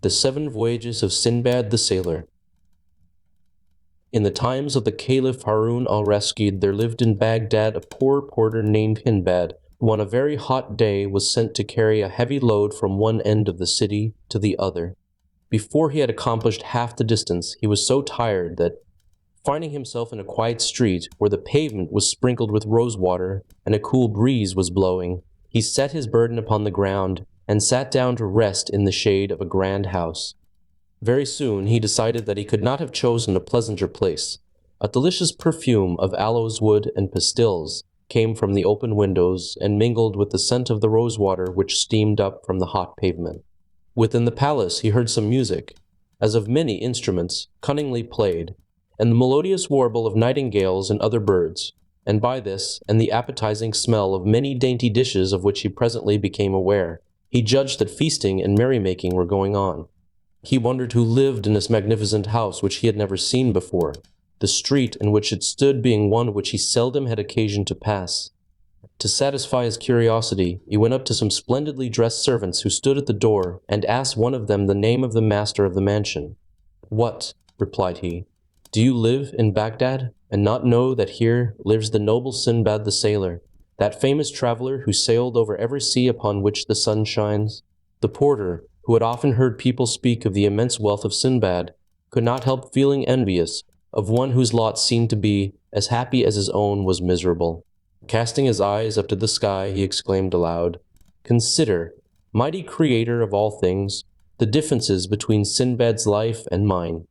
The 7 Voyages of Sindbad the Sailor. In the times of the Caliph Harun al-Rashid, there lived in Baghdad a poor porter named Hindbad, who on a very hot day was sent to carry a heavy load from one end of the city to the other. Before he had accomplished half the distance, he was so tired that, finding himself in a quiet street where the pavement was sprinkled with rosewater and a cool breeze was blowing, he set his burden upon the ground and sat down to rest in the shade of a grand house. Very soon he decided that he could not have chosen a pleasanter place. A delicious perfume of aloes wood and pastils came from the open windows and mingled with the scent of the rosewater which steamed up from the hot pavement. Within the palace he heard some music, as of many instruments, cunningly played, and the melodious warble of nightingales and other birds, and by this, and the appetizing smell of many dainty dishes of which he presently became aware, he judged that feasting and merrymaking were going on. He wondered who lived in this magnificent house which he had never seen before, the street in which it stood being one which he seldom had occasion to pass. To satisfy his curiosity, he went up to some splendidly dressed servants who stood at the door, and asked one of them the name of the master of the mansion. "What," replied he, "do you live in Baghdad, and not know that here lives the noble Sindbad the sailor, that famous traveler who sailed over every sea upon which the sun shines?" The porter, who had often heard people speak of the immense wealth of Sindbad, could not help feeling envious of one whose lot seemed to be as happy as his own was miserable. Casting his eyes up to the sky, he exclaimed aloud, "Consider, mighty creator of all things, the differences between Sindbad's life and mine.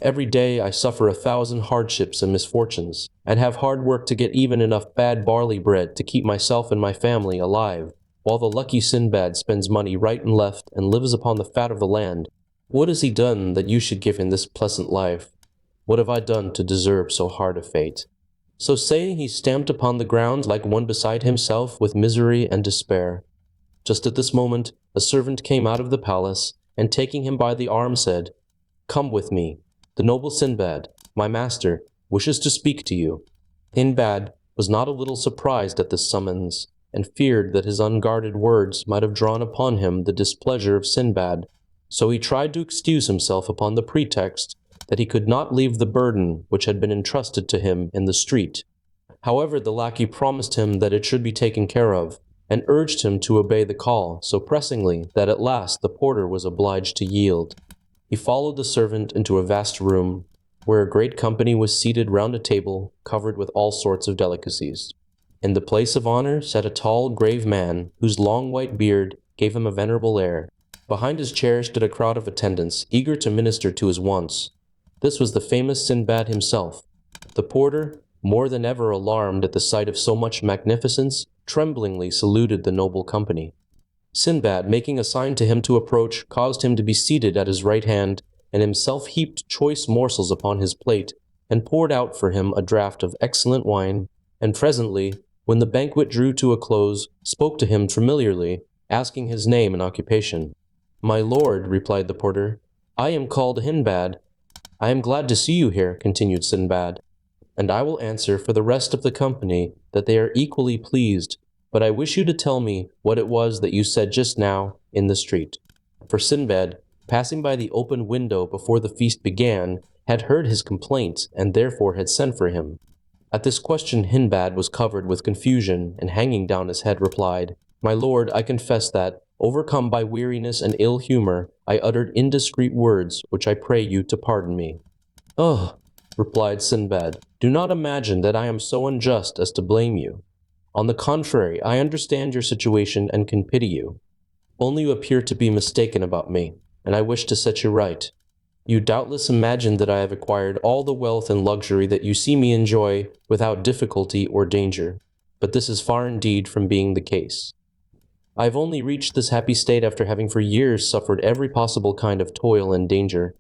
Every day I suffer 1,000 hardships and misfortunes, and have hard work to get even enough bad barley bread to keep myself and my family alive, while the lucky Sindbad spends money right and left and lives upon the fat of the land. What has he done that you should give him this pleasant life? What have I done to deserve so hard a fate?" So saying, he stamped upon the ground like one beside himself with misery and despair. Just at this moment, a servant came out of the palace, and taking him by the arm said, "Come with me. The noble Sindbad, my master, wishes to speak to you." Hindbad was not a little surprised at this summons, and feared that his unguarded words might have drawn upon him the displeasure of Sindbad, so he tried to excuse himself upon the pretext that he could not leave the burden which had been entrusted to him in the street. However, the lackey promised him that it should be taken care of, and urged him to obey the call so pressingly that at last the porter was obliged to yield. He followed the servant into a vast room, where a great company was seated round a table covered with all sorts of delicacies. In the place of honor sat a tall, grave man, whose long white beard gave him a venerable air. Behind his chair stood a crowd of attendants, eager to minister to his wants. This was the famous Sindbad himself. The porter, more than ever alarmed at the sight of so much magnificence, tremblingly saluted the noble company. Sindbad, making a sign to him to approach, caused him to be seated at his right hand, and himself heaped choice morsels upon his plate, and poured out for him a draught of excellent wine, and presently, when the banquet drew to a close, spoke to him familiarly, asking his name and occupation. "My lord," replied the porter, "I am called Hindbad." "I am glad to see you here," continued Sindbad, "and I will answer for the rest of the company that they are equally pleased, but I wish you to tell me what it was that you said just now in the street." For Sindbad, passing by the open window before the feast began, had heard his complaint, and therefore had sent for him. At this question Hindbad was covered with confusion, and hanging down his head replied, "My lord, I confess that, overcome by weariness and ill humor, I uttered indiscreet words, which I pray you to pardon me." "Oh," replied Sindbad, "do not imagine that I am so unjust as to blame you. On the contrary, I understand your situation and can pity you. Only you appear to be mistaken about me, and I wish to set you right. You doubtless imagine that I have acquired all the wealth and luxury that you see me enjoy without difficulty or danger, but this is far indeed from being the case. I have only reached this happy state after having for years suffered every possible kind of toil and danger.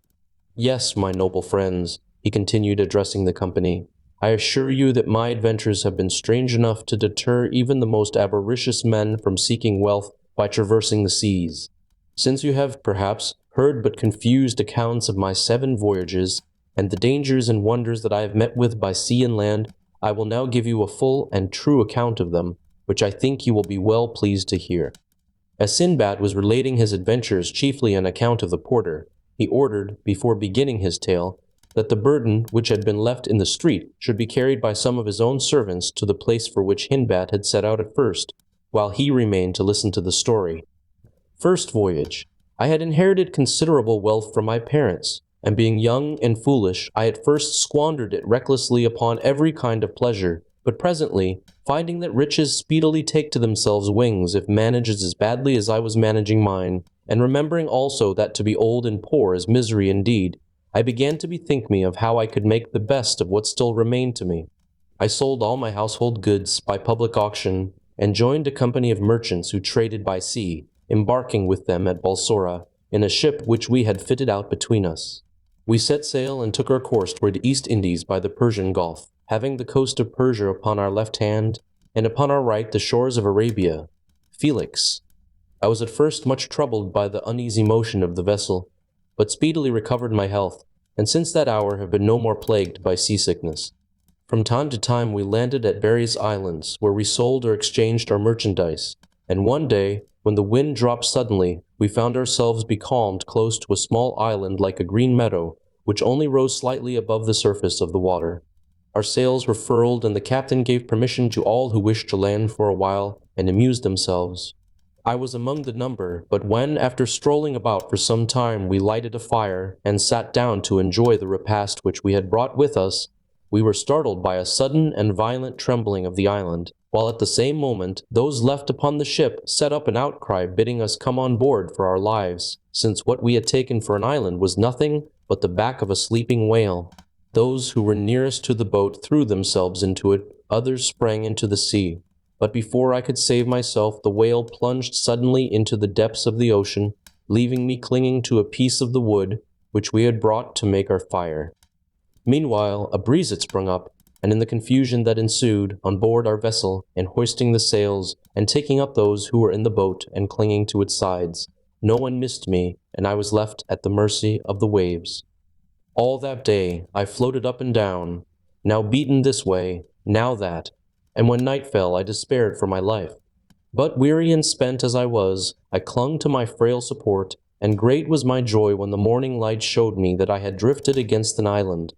Yes, my noble friends," he continued, addressing the company, "I assure you that my adventures have been strange enough to deter even the most avaricious men from seeking wealth by traversing the seas. Since you have, perhaps, heard but confused accounts of my 7 voyages, and the dangers and wonders that I have met with by sea and land, I will now give you a full and true account of them, which I think you will be well pleased to hear. As Sindbad was relating his adventures chiefly on account of the porter, he ordered, before beginning his tale, that the burden which had been left in the street should be carried by some of his own servants to the place for which Hindbad had set out at first, while he remained to listen to the story. First voyage. I had inherited considerable wealth from my parents, and being young and foolish, I at first squandered it recklessly upon every kind of pleasure, but presently, finding that riches speedily take to themselves wings if managed as badly as I was managing mine, and remembering also that to be old and poor is misery indeed, I began to bethink me of how I could make the best of what still remained to me. I sold all my household goods by public auction, and joined a company of merchants who traded by sea, embarking with them at Balsora, in a ship which we had fitted out between us. We set sail and took our course toward the East Indies by the Persian Gulf, having the coast of Persia upon our left hand, and upon our right the shores of Arabia. Felix. I was at first much troubled by the uneasy motion of the vessel, but speedily recovered my health, and since that hour have been no more plagued by seasickness. From time to time we landed at various islands, where we sold or exchanged our merchandise, and one day, when the wind dropped suddenly, we found ourselves becalmed close to a small island like a green meadow, which only rose slightly above the surface of the water. Our sails were furled, and the captain gave permission to all who wished to land for a while and amuse themselves. I was among the number, but when, after strolling about for some time, we lighted a fire and sat down to enjoy the repast which we had brought with us, we were startled by a sudden and violent trembling of the island, while at the same moment those left upon the ship set up an outcry bidding us come on board for our lives, since what we had taken for an island was nothing but the back of a sleeping whale. Those who were nearest to the boat threw themselves into it, others sprang into the sea. But before I could save myself, the whale plunged suddenly into the depths of the ocean, leaving me clinging to a piece of the wood which we had brought to make our fire. Meanwhile, a breeze had sprung up, and in the confusion that ensued, on board our vessel, and hoisting the sails, and taking up those who were in the boat and clinging to its sides, no one missed me, and I was left at the mercy of the waves. All that day I floated up and down, now beaten this way, now that, and when night fell I despaired for my life. But weary and spent as I was, I clung to my frail support, and great was my joy when the morning light showed me that I had drifted against an island.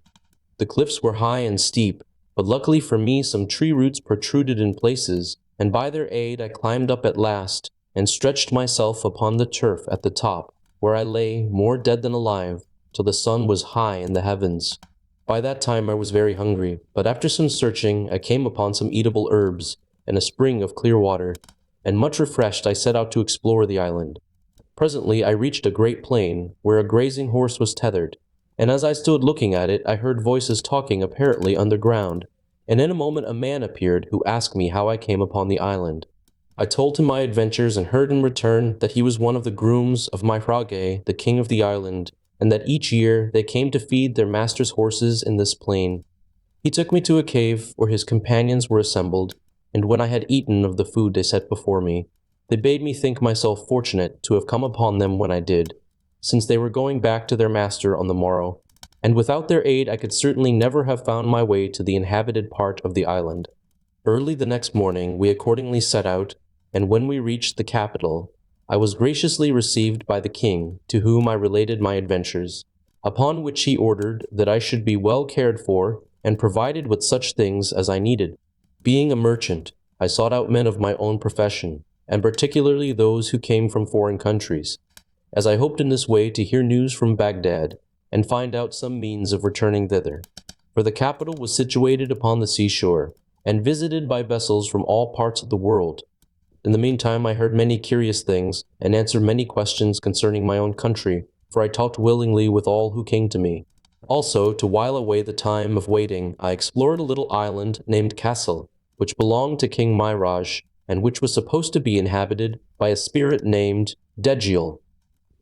The cliffs were high and steep, but luckily for me some tree roots protruded in places, and by their aid I climbed up at last, and stretched myself upon the turf at the top, where I lay, more dead than alive, till the sun was high in the heavens. By that time I was very hungry, but after some searching I came upon some eatable herbs, and a spring of clear water, and much refreshed I set out to explore the island. Presently I reached a great plain, where a grazing horse was tethered, and as I stood looking at it, I heard voices talking apparently underground, and in a moment a man appeared who asked me how I came upon the island. I told him my adventures and heard in return that he was one of the grooms of my Frage, the king of the island, and that each year they came to feed their master's horses in this plain. He took me to a cave where his companions were assembled, and when I had eaten of the food they set before me, they bade me think myself fortunate to have come upon them when I did, since they were going back to their master on the morrow, and without their aid I could certainly never have found my way to the inhabited part of the island. Early the next morning we accordingly set out, and when we reached the capital, I was graciously received by the king, to whom I related my adventures, upon which he ordered that I should be well cared for and provided with such things as I needed. Being a merchant, I sought out men of my own profession, and particularly those who came from foreign countries, as I hoped in this way to hear news from Baghdad, and find out some means of returning thither. For the capital was situated upon the seashore, and visited by vessels from all parts of the world. In the meantime I heard many curious things, and answered many questions concerning my own country, for I talked willingly with all who came to me. Also, to while away the time of waiting, I explored a little island named Kassel, which belonged to King Miraj, and which was supposed to be inhabited by a spirit named Degiel.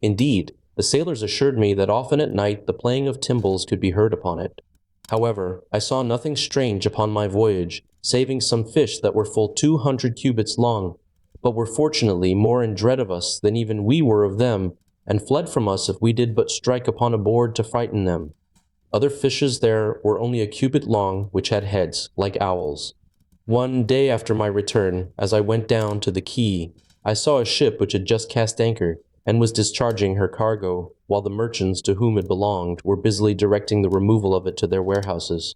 Indeed, the sailors assured me that often at night the playing of timbrels could be heard upon it. However, I saw nothing strange upon my voyage, saving some fish that were full 200 cubits long, but were fortunately more in dread of us than even we were of them, and fled from us if we did but strike upon a board to frighten them. Other fishes there were only a cubit long, which had heads, like owls. One day after my return, as I went down to the quay, I saw a ship which had just cast anchor and was discharging her cargo, while the merchants to whom it belonged were busily directing the removal of it to their warehouses.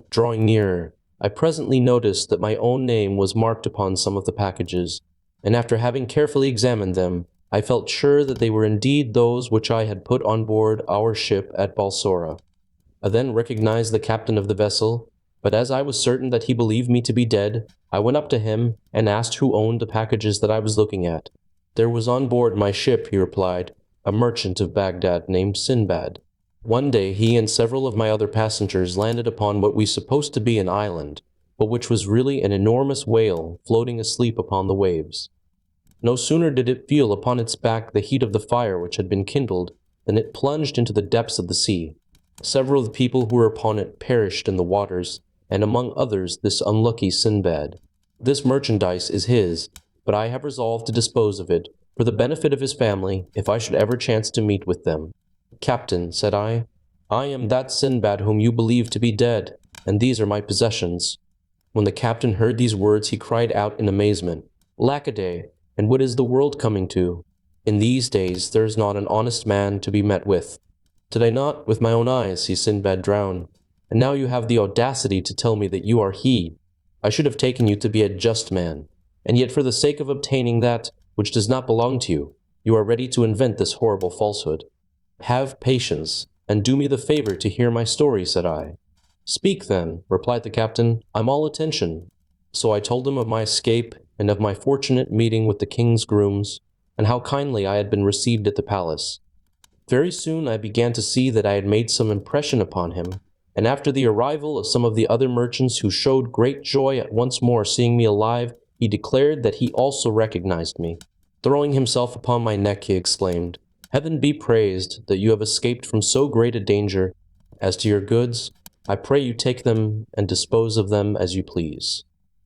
Drawing nearer, I presently noticed that my own name was marked upon some of the packages, and after having carefully examined them, I felt sure that they were indeed those which I had put on board our ship at Balsora. I then recognized the captain of the vessel, but as I was certain that he believed me to be dead, I went up to him and asked who owned the packages that I was looking at. There was on board my ship, he replied, a merchant of Baghdad named Sindbad. One day he and several of my other passengers landed upon what we supposed to be an island, but which was really an enormous whale floating asleep upon the waves. No sooner did it feel upon its back the heat of the fire which had been kindled than it plunged into the depths of the sea. Several of the people who were upon it perished in the waters, and among others this unlucky Sindbad. This merchandise is his, but I have resolved to dispose of it, for the benefit of his family, if I should ever chance to meet with them. Captain, said I am that Sindbad whom you believe to be dead, and these are my possessions. When the captain heard these words, he cried out in amazement, Lackaday, and what is the world coming to? In these days there is not an honest man to be met with. Did I not, with my own eyes, see Sindbad drown? And now you have the audacity to tell me that you are he. I should have taken you to be a just man, and yet for the sake of obtaining that which does not belong to you, you are ready to invent this horrible falsehood. Have patience, and do me the favor to hear my story, said I. Speak then, replied the captain, I'm all attention. So I told him of my escape, and of my fortunate meeting with the king's grooms, and how kindly I had been received at the palace. Very soon I began to see that I had made some impression upon him, and after the arrival of some of the other merchants who showed great joy at once more seeing me alive, he declared that he also recognized me. Throwing himself upon my neck, he exclaimed, Heaven be praised that you have escaped from so great a danger. As to your goods, I pray you take them and dispose of them as you please.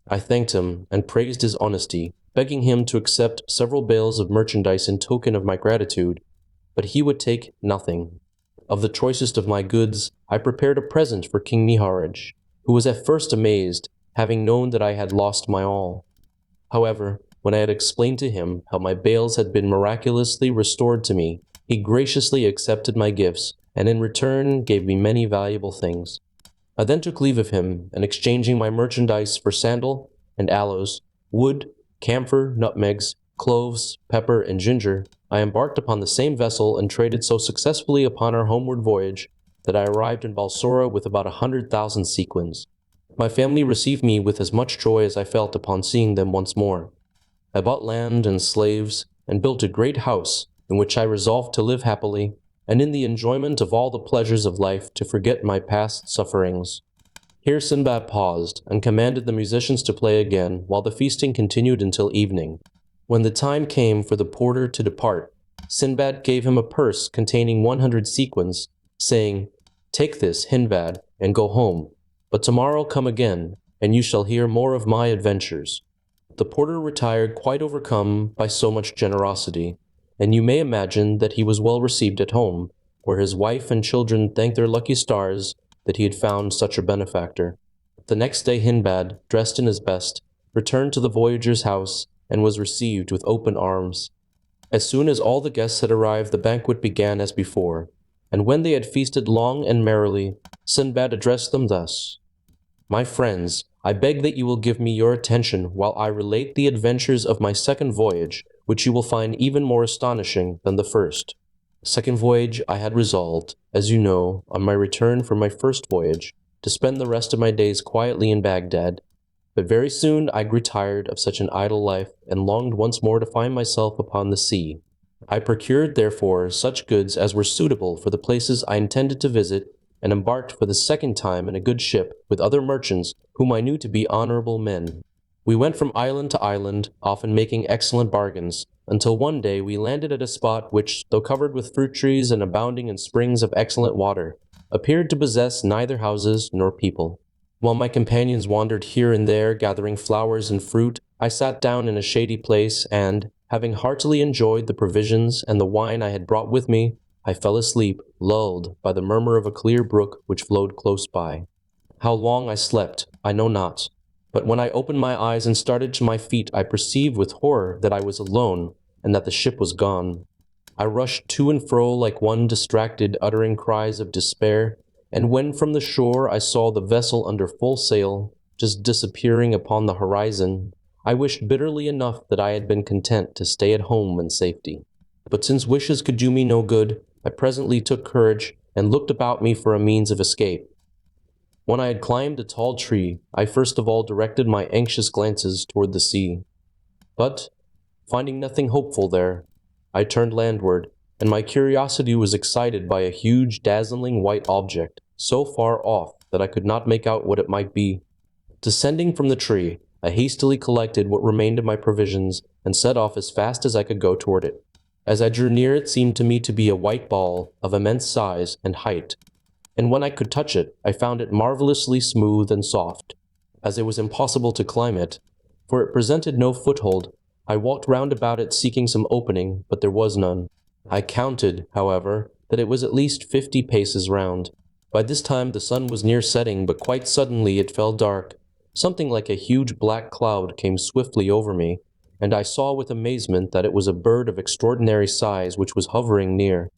I thanked him and praised his honesty, begging him to accept several bales of merchandise in token of my gratitude, but he would take nothing. Of the choicest of my goods, I prepared a present for King Niharaj, who was at first amazed, having known that I had lost my all. However, when I had explained to him how my bales had been miraculously restored to me, he graciously accepted my gifts, and in return gave me many valuable things. I then took leave of him, and exchanging my merchandise for sandal and aloes, wood, camphor, nutmegs, cloves, pepper, and ginger, I embarked upon the same vessel and traded so successfully upon our homeward voyage that I arrived in Balsora with about 100,000 sequins. My family received me with as much joy as I felt upon seeing them once more. I bought land and slaves, and built a great house, in which I resolved to live happily, and in the enjoyment of all the pleasures of life to forget my past sufferings. Here Sindbad paused, and commanded the musicians to play again, while the feasting continued until evening. When the time came for the porter to depart, Sindbad gave him a purse containing 100 sequins, saying, Take this, Hindbad, and go home, but tomorrow come again, and you shall hear more of my adventures. The porter retired quite overcome by so much generosity, and you may imagine that he was well received at home, where his wife and children thanked their lucky stars that he had found such a benefactor. The next day Hindbad, dressed in his best, returned to the voyager's house, and was received with open arms. As soon as all the guests had arrived, the banquet began as before, and when they had feasted long and merrily, Sindbad addressed them thus, My friends, I beg that you will give me your attention while I relate the adventures of my second voyage, which you will find even more astonishing than the first. Second voyage, I had resolved, as you know, on my return from my first voyage, to spend the rest of my days quietly in Baghdad, but very soon I grew tired of such an idle life, and longed once more to find myself upon the sea. I procured, therefore, such goods as were suitable for the places I intended to visit, and embarked for the second time in a good ship with other merchants whom I knew to be honorable men. We went from island to island, often making excellent bargains, until one day we landed at a spot which, though covered with fruit trees and abounding in springs of excellent water, appeared to possess neither houses nor people. While my companions wandered here and there, gathering flowers and fruit, I sat down in a shady place, and, having heartily enjoyed the provisions and the wine I had brought with me, I fell asleep, lulled by the murmur of a clear brook which flowed close by. How long I slept, I know not. But when I opened my eyes and started to my feet, I perceived with horror that I was alone, and that the ship was gone. I rushed to and fro like one distracted, uttering cries of despair, and when from the shore I saw the vessel under full sail, just disappearing upon the horizon, I wished bitterly enough that I had been content to stay at home in safety. But since wishes could do me no good, I presently took courage and looked about me for a means of escape. When I had climbed a tall tree, I first of all directed my anxious glances toward the sea. But, finding nothing hopeful there, I turned landward, and my curiosity was excited by a huge, dazzling white object, so far off that I could not make out what it might be. Descending from the tree, I hastily collected what remained of my provisions and set off as fast as I could go toward it. As I drew near, it seemed to me to be a white ball of immense size and height, and when I could touch it, I found it marvelously smooth and soft. As it was impossible to climb it, for it presented no foothold, I walked round about it seeking some opening, but there was none. I counted, however, that it was at least 50 paces round. By this time the sun was near setting, but quite suddenly it fell dark. Something like a huge black cloud came swiftly over me, and I saw with amazement that it was a bird of extraordinary size which was hovering near.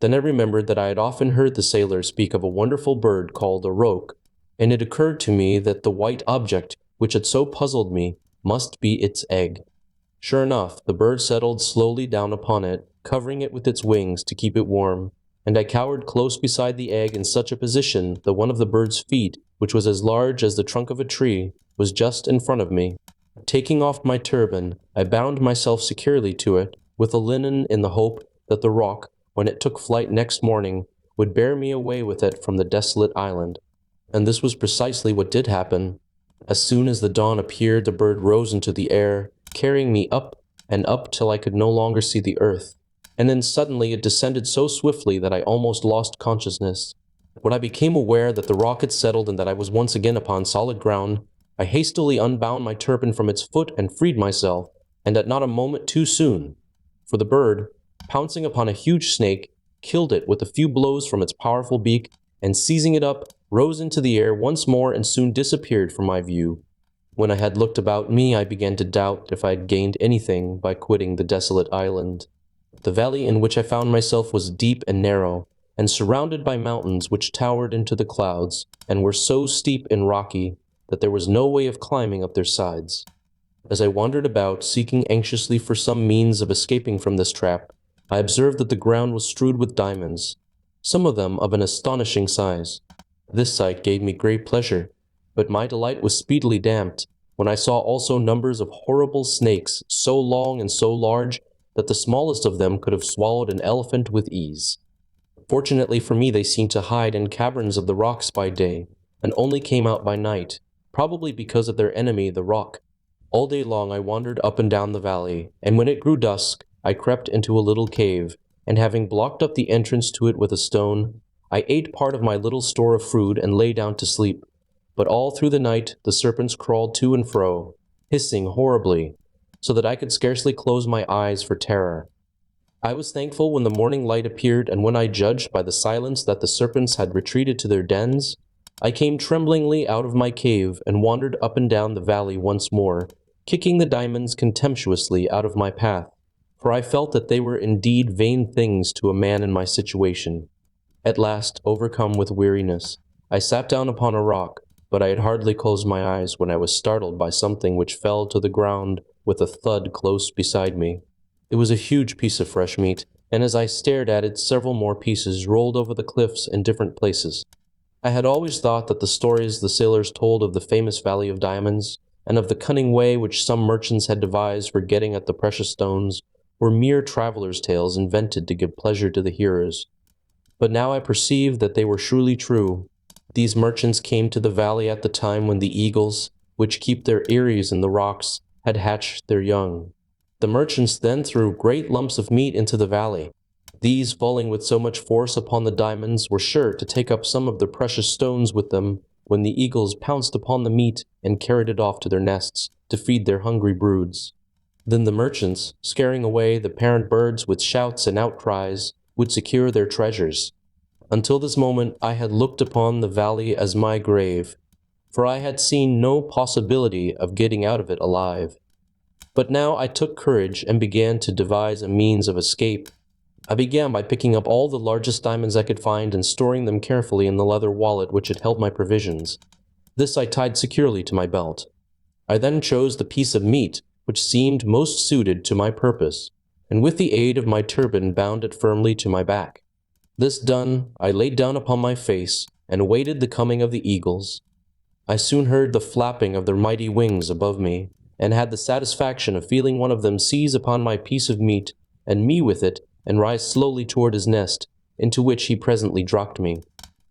Then I remembered that I had often heard the sailors speak of a wonderful bird called a roc, and it occurred to me that the white object, which had so puzzled me, must be its egg. Sure enough, the bird settled slowly down upon it, covering it with its wings to keep it warm, and I cowered close beside the egg in such a position that one of the bird's feet, which was as large as the trunk of a tree, was just in front of me. Taking off my turban, I bound myself securely to it with a linen in the hope that the roc, when it took flight next morning, would bear me away with it from the desolate island. And this was precisely what did happen. As soon as the dawn appeared, the bird rose into the air, carrying me up and up till I could no longer see the earth, and then suddenly it descended so swiftly that I almost lost consciousness. When I became aware that the roc had settled and that I was once again upon solid ground, I hastily unbound my turban from its foot and freed myself, and at not a moment too soon, for the bird, pouncing upon a huge snake, killed it with a few blows from its powerful beak, and seizing it up, rose into the air once more and soon disappeared from my view. When I had looked about me, I began to doubt if I had gained anything by quitting the desolate island. The valley in which I found myself was deep and narrow, and surrounded by mountains which towered into the clouds, and were so steep and rocky that there was no way of climbing up their sides. As I wandered about, seeking anxiously for some means of escaping from this trap, I observed that the ground was strewed with diamonds, some of them of an astonishing size. This sight gave me great pleasure, but my delight was speedily damped when I saw also numbers of horrible snakes, so long and so large that the smallest of them could have swallowed an elephant with ease. Fortunately for me, they seemed to hide in caverns of the rocks by day, and only came out by night, probably because of their enemy, the roc. All day long I wandered up and down the valley, and when it grew dusk, I crept into a little cave, and having blocked up the entrance to it with a stone, I ate part of my little store of food and lay down to sleep. But all through the night the serpents crawled to and fro, hissing horribly, so that I could scarcely close my eyes for terror. I was thankful when the morning light appeared, and when I judged by the silence that the serpents had retreated to their dens, I came tremblingly out of my cave and wandered up and down the valley once more, kicking the diamonds contemptuously out of my path, for I felt that they were indeed vain things to a man in my situation. At last, overcome with weariness, I sat down upon a rock, but I had hardly closed my eyes when I was startled by something which fell to the ground with a thud close beside me. It was a huge piece of fresh meat, and as I stared at it, several more pieces rolled over the cliffs in different places. I had always thought that the stories the sailors told of the famous Valley of Diamonds, and of the cunning way which some merchants had devised for getting at the precious stones, were mere travelers' tales invented to give pleasure to the hearers. But now I perceived that they were surely true. These merchants came to the valley at the time when the eagles, which keep their eyries in the rocks, had hatched their young. The merchants then threw great lumps of meat into the valley. These, falling with so much force upon the diamonds, were sure to take up some of the precious stones with them when the eagles pounced upon the meat and carried it off to their nests to feed their hungry broods. Then the merchants, scaring away the parent birds with shouts and outcries, would secure their treasures. Until this moment I had looked upon the valley as my grave, for I had seen no possibility of getting out of it alive. But now I took courage and began to devise a means of escape. I began by picking up all the largest diamonds I could find and storing them carefully in the leather wallet which had held my provisions. This I tied securely to my belt. I then chose the piece of meat which seemed most suited to my purpose, and with the aid of my turban bound it firmly to my back. This done, I laid down upon my face and awaited the coming of the eagles. I soon heard the flapping of their mighty wings above me, and had the satisfaction of feeling one of them seize upon my piece of meat, and me with it, and rise slowly toward his nest, into which he presently dropped me.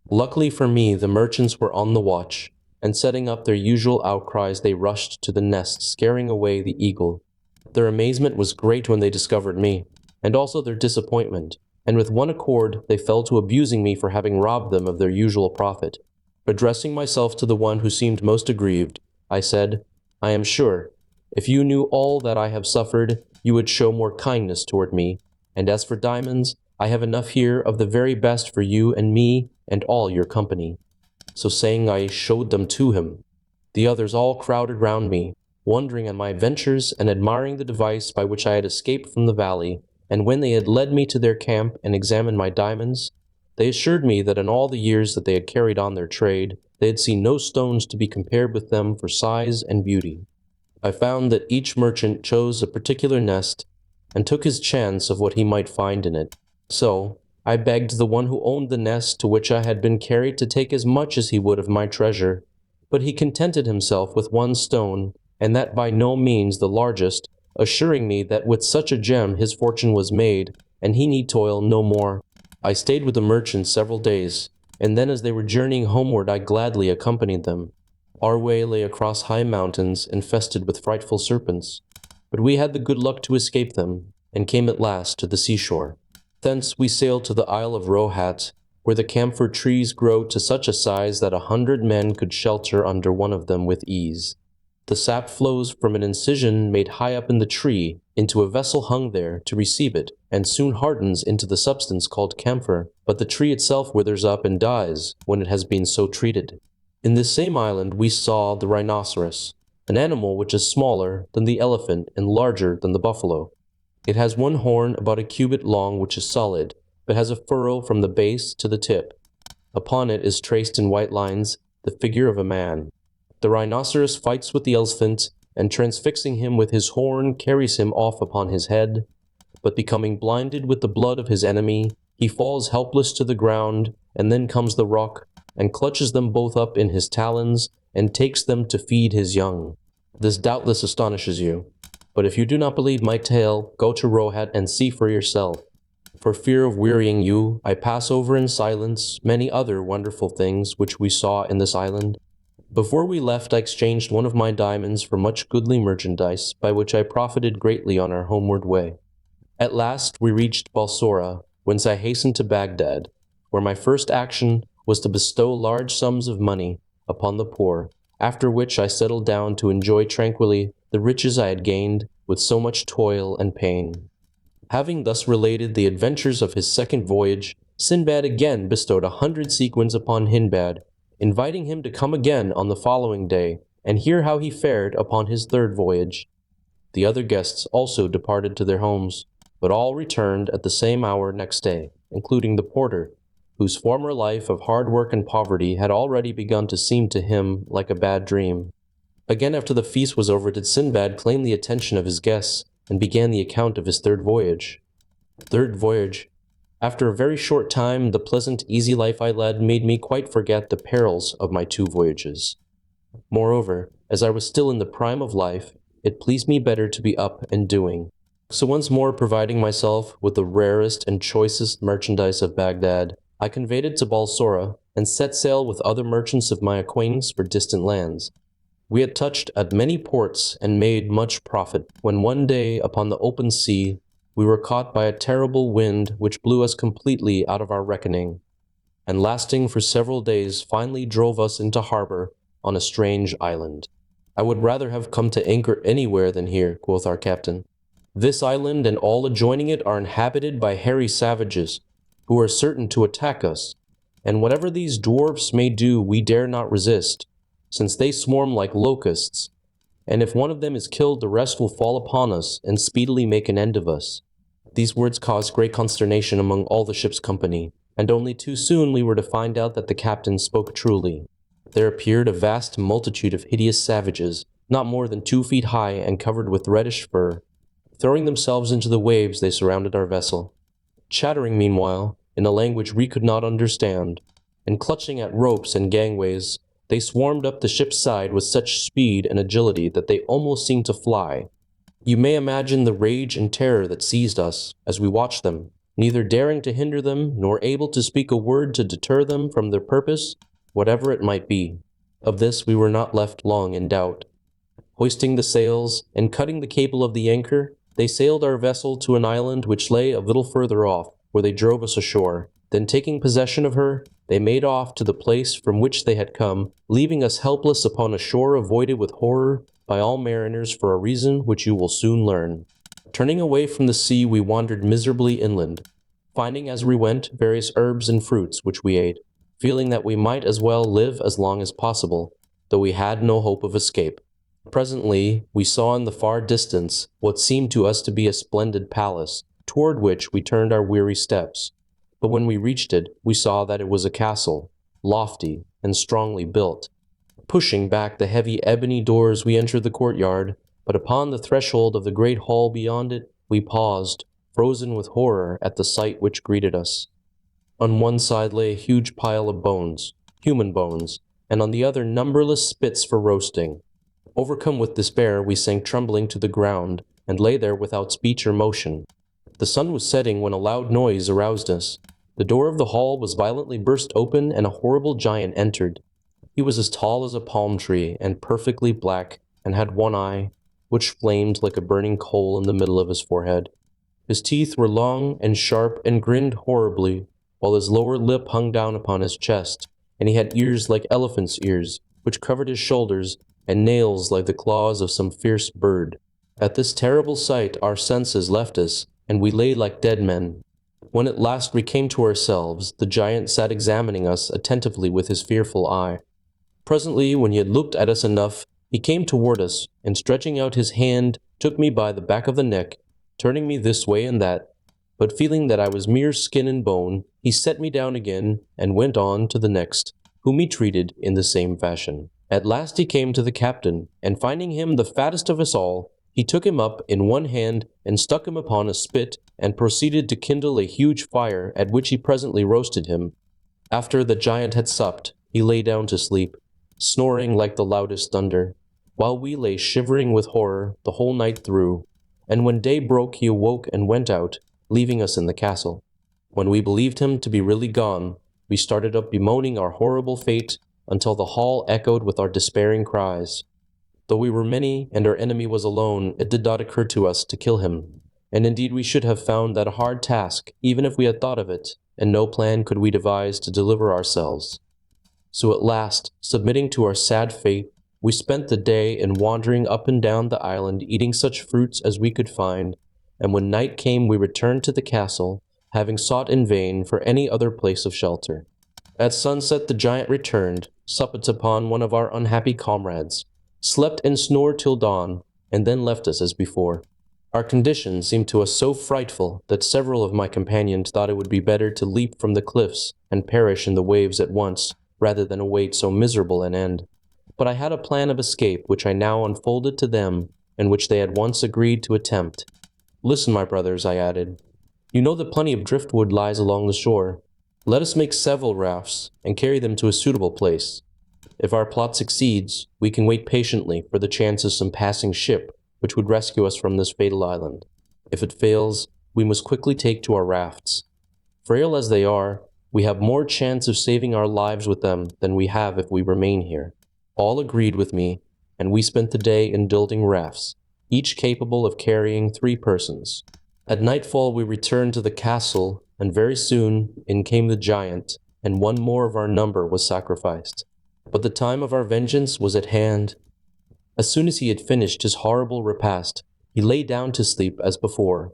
Luckily for me, the merchants were on the watch, and setting up their usual outcries, they rushed to the nest, scaring away the eagle. Their amazement was great when they discovered me, and also their disappointment, and with one accord they fell to abusing me for having robbed them of their usual profit. Addressing myself to the one who seemed most aggrieved, I said, "I am sure, if you knew all that I have suffered, you would show more kindness toward me, and as for diamonds, I have enough here of the very best for you and me and all your company." So saying, I showed them to him. The others all crowded round me, wondering at my adventures and admiring the device by which I had escaped from the valley, and when they had led me to their camp and examined my diamonds, they assured me that in all the years that they had carried on their trade, they had seen no stones to be compared with them for size and beauty. I found that each merchant chose a particular nest and took his chance of what he might find in it. So I begged the one who owned the nest to which I had been carried to take as much as he would of my treasure, but he contented himself with one stone, and that by no means the largest, assuring me that with such a gem his fortune was made, and he need toil no more. I stayed with the merchants several days, and then as they were journeying homeward I gladly accompanied them. Our way lay across high mountains infested with frightful serpents, but we had the good luck to escape them, and came at last to the seashore. Thence we sailed to the Isle of Rohat, where the camphor trees grow to such a size that 100 men could shelter under one of them with ease. The sap flows from an incision made high up in the tree into a vessel hung there to receive it, and soon hardens into the substance called camphor, but the tree itself withers up and dies when it has been so treated. In this same island we saw the rhinoceros, an animal which is smaller than the elephant and larger than the buffalo. It has one horn about a cubit long which is solid, but has a furrow from the base to the tip. Upon it is traced in white lines the figure of a man. The rhinoceros fights with the elephant, and transfixing him with his horn carries him off upon his head, but becoming blinded with the blood of his enemy, he falls helpless to the ground, and then comes the roc, and clutches them both up in his talons, and takes them to feed his young. This doubtless astonishes you, but if you do not believe my tale, go to Rohat and see for yourself. For fear of wearying you, I pass over in silence many other wonderful things which we saw in this island. Before we left, I exchanged one of my diamonds for much goodly merchandise, by which I profited greatly on our homeward way. At last we reached Balsora, whence I hastened to Baghdad, where my first action was to bestow large sums of money upon the poor, after which I settled down to enjoy tranquilly the riches I had gained with so much toil and pain. Having thus related the adventures of his second voyage, Sindbad again bestowed 100 sequins upon Hindbad, inviting him to come again on the following day and hear how he fared upon his third voyage. The other guests also departed to their homes, but all returned at the same hour next day, including the porter, whose former life of hard work and poverty had already begun to seem to him like a bad dream. Again after the feast was over did Sindbad claim the attention of his guests, and began the account of his third voyage. Third voyage. After a very short time, the pleasant, easy life I led made me quite forget the perils of my 2 voyages. Moreover, as I was still in the prime of life, it pleased me better to be up and doing. So once more providing myself with the rarest and choicest merchandise of Baghdad, I conveyed it to Balsora, and set sail with other merchants of my acquaintance for distant lands. We had touched at many ports and made much profit, when one day upon the open sea we were caught by a terrible wind which blew us completely out of our reckoning, and lasting for several days finally drove us into harbor on a strange island. "I would rather have come to anchor anywhere than here," quoth our captain. "This island and all adjoining it are inhabited by hairy savages, who are certain to attack us, and whatever these dwarfs may do we dare not resist, since they swarm like locusts, and if one of them is killed, the rest will fall upon us and speedily make an end of us." These words caused great consternation among all the ship's company, and only too soon we were to find out that the captain spoke truly. There appeared a vast multitude of hideous savages, not more than 2 feet high and covered with reddish fur. Throwing themselves into the waves, they surrounded our vessel, chattering meanwhile in a language we could not understand, and clutching at ropes and gangways, they swarmed up the ship's side with such speed and agility that they almost seemed to fly. You may imagine the rage and terror that seized us as we watched them, neither daring to hinder them nor able to speak a word to deter them from their purpose, whatever it might be. Of this we were not left long in doubt. Hoisting the sails and cutting the cable of the anchor, they sailed our vessel to an island which lay a little further off, where they drove us ashore. Then taking possession of her, they made off to the place from which they had come, leaving us helpless upon a shore avoided with horror by all mariners for a reason which you will soon learn. Turning away from the sea, we wandered miserably inland, finding as we went various herbs and fruits which we ate, feeling that we might as well live as long as possible, though we had no hope of escape. Presently, we saw in the far distance what seemed to us to be a splendid palace, toward which we turned our weary steps. But when we reached it, we saw that it was a castle, lofty and strongly built. Pushing back the heavy ebony doors, we entered the courtyard, but upon the threshold of the great hall beyond it, we paused, frozen with horror at the sight which greeted us. On one side lay a huge pile of bones, human bones, and on the other numberless spits for roasting. Overcome with despair, we sank trembling to the ground, and lay there without speech or motion. The sun was setting when a loud noise aroused us. The door of the hall was violently burst open, and a horrible giant entered. He was as tall as a palm tree, and perfectly black, and had one eye, which flamed like a burning coal in the middle of his forehead. His teeth were long and sharp, and grinned horribly, while his lower lip hung down upon his chest, and he had ears like elephant's ears, which covered his shoulders, and nails like the claws of some fierce bird. At this terrible sight our senses left us, and we lay like dead men. When at last we came to ourselves, the giant sat examining us attentively with his fearful eye. Presently, when he had looked at us enough, he came toward us, and stretching out his hand, took me by the back of the neck, turning me this way and that, but feeling that I was mere skin and bone, he set me down again, and went on to the next, whom he treated in the same fashion. At last he came to the captain, and finding him the fattest of us all, he took him up in one hand and stuck him upon a spit, and proceeded to kindle a huge fire, at which he presently roasted him. After the giant had supped, he lay down to sleep, snoring like the loudest thunder, while we lay shivering with horror the whole night through. And when day broke, he awoke and went out, leaving us in the castle. When we believed him to be really gone, we started up bemoaning our horrible fate, until the hall echoed with our despairing cries. Though we were many and our enemy was alone, it did not occur to us to kill him, and indeed we should have found that a hard task, even if we had thought of it, and no plan could we devise to deliver ourselves. So at last, submitting to our sad fate, we spent the day in wandering up and down the island, eating such fruits as we could find, and when night came we returned to the castle, having sought in vain for any other place of shelter. At sunset the giant returned, supped upon one of our unhappy comrades, slept and snored till dawn, and then left us as before. Our condition seemed to us so frightful that several of my companions thought it would be better to leap from the cliffs and perish in the waves at once, rather than await so miserable an end. But I had a plan of escape which I now unfolded to them, and which they had once agreed to attempt. "Listen, my brothers," I added. "You know that plenty of driftwood lies along the shore. Let us make several rafts, and carry them to a suitable place. If our plot succeeds, we can wait patiently for the chance of some passing ship which would rescue us from this fatal island. If it fails, we must quickly take to our rafts. Frail as they are, we have more chance of saving our lives with them than we have if we remain here." All agreed with me, and we spent the day in building rafts, each capable of carrying 3 persons. At nightfall we returned to the castle, and very soon in came the giant, and one more of our number was sacrificed. But the time of our vengeance was at hand. As soon as he had finished his horrible repast, he lay down to sleep as before,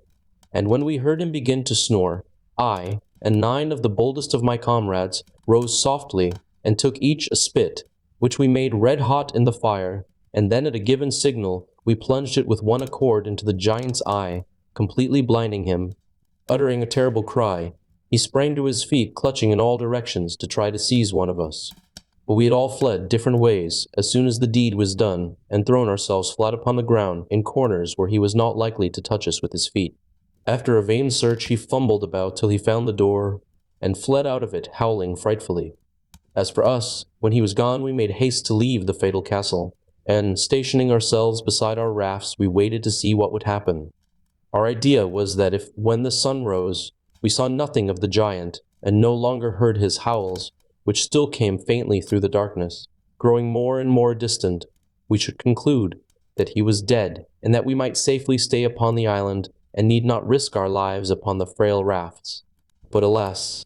and when we heard him begin to snore, I and 9 of the boldest of my comrades rose softly and took each a spit, which we made red hot in the fire, and then at a given signal, we plunged it with one accord into the giant's eye, completely blinding him. Uttering a terrible cry, he sprang to his feet, clutching in all directions to try to seize one of us. But we had all fled different ways as soon as the deed was done, and thrown ourselves flat upon the ground in corners where he was not likely to touch us with his feet. After a vain search, he fumbled about till he found the door, and fled out of it, howling frightfully. As for us, when he was gone, we made haste to leave the fatal castle, and, stationing ourselves beside our rafts, we waited to see what would happen. Our idea was that if, when the sun rose, we saw nothing of the giant, and no longer heard his howls, which still came faintly through the darkness, growing more and more distant, we should conclude that he was dead, and that we might safely stay upon the island, and need not risk our lives upon the frail rafts. But alas,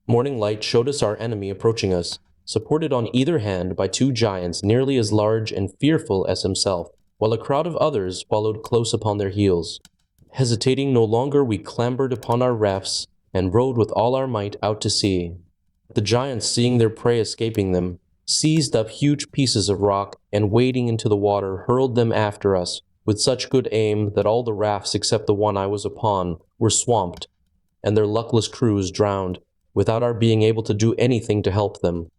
morning light showed us our enemy approaching us, supported on either hand by two giants nearly as large and fearful as himself, while a crowd of others followed close upon their heels. Hesitating no longer, we clambered upon our rafts, and rowed with all our might out to sea. The giants, seeing their prey escaping them, seized up huge pieces of rock, and wading into the water, hurled them after us, with such good aim that all the rafts except the one I was upon were swamped, and their luckless crews drowned, without our being able to do anything to help them.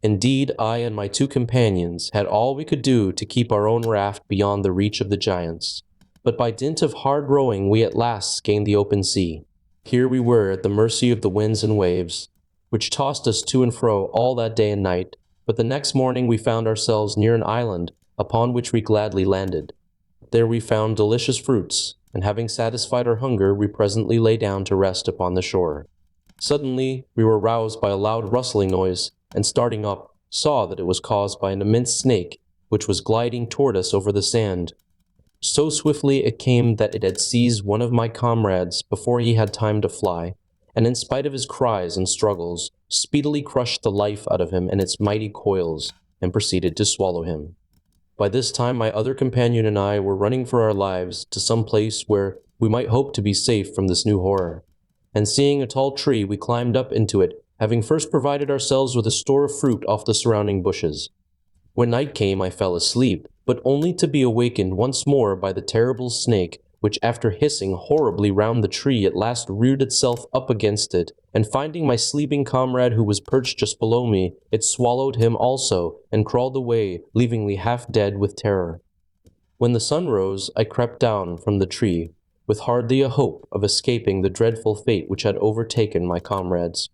Indeed, I and my two companions had all we could do to keep our own raft beyond the reach of the giants. But by dint of hard rowing, we at last gained the open sea. Here we were at the mercy of the winds and waves, which tossed us to and fro all that day and night, but the next morning we found ourselves near an island, upon which we gladly landed. There we found delicious fruits, and having satisfied our hunger, we presently lay down to rest upon the shore. Suddenly we were roused by a loud rustling noise, and starting up, saw that it was caused by an immense snake, which was gliding toward us over the sand. So swiftly it came that it had seized one of my comrades before he had time to fly, and in spite of his cries and struggles, speedily crushed the life out of him in its mighty coils, and proceeded to swallow him. By this time my other companion and I were running for our lives to some place where we might hope to be safe from this new horror, and seeing a tall tree, we climbed up into it, having first provided ourselves with a store of fruit off the surrounding bushes. When night came, I fell asleep, but only to be awakened once more by the terrible snake, which after hissing horribly round the tree at last reared itself up against it, and finding my sleeping comrade who was perched just below me, it swallowed him also, and crawled away, leaving me half dead with terror. When the sun rose, I crept down from the tree, with hardly a hope of escaping the dreadful fate which had overtaken my comrades.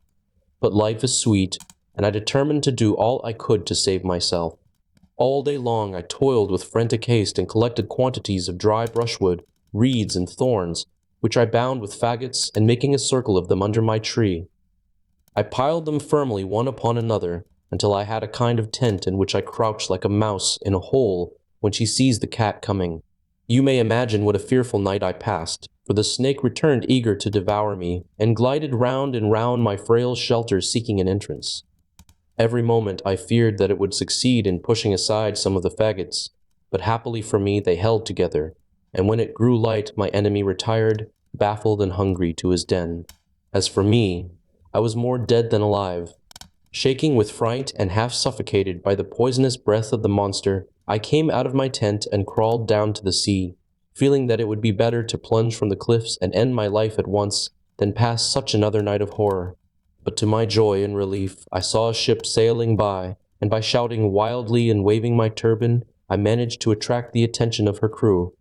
But life is sweet, and I determined to do all I could to save myself. All day long I toiled with frantic haste and collected quantities of dry brushwood, reeds, and thorns, which I bound with faggots, and making a circle of them under my tree, I piled them firmly one upon another, until I had a kind of tent in which I crouched like a mouse in a hole when she sees the cat coming. You may imagine what a fearful night I passed, for the snake returned eager to devour me, and glided round and round my frail shelter seeking an entrance. Every moment I feared that it would succeed in pushing aside some of the faggots, but happily for me they held together, and when it grew light my enemy retired, baffled and hungry, to his den. As for me, I was more dead than alive. Shaking with fright and half suffocated by the poisonous breath of the monster, I came out of my tent and crawled down to the sea, feeling that it would be better to plunge from the cliffs and end my life at once than pass such another night of horror. But to my joy and relief, I saw a ship sailing by, and by shouting wildly and waving my turban, I managed to attract the attention of her crew.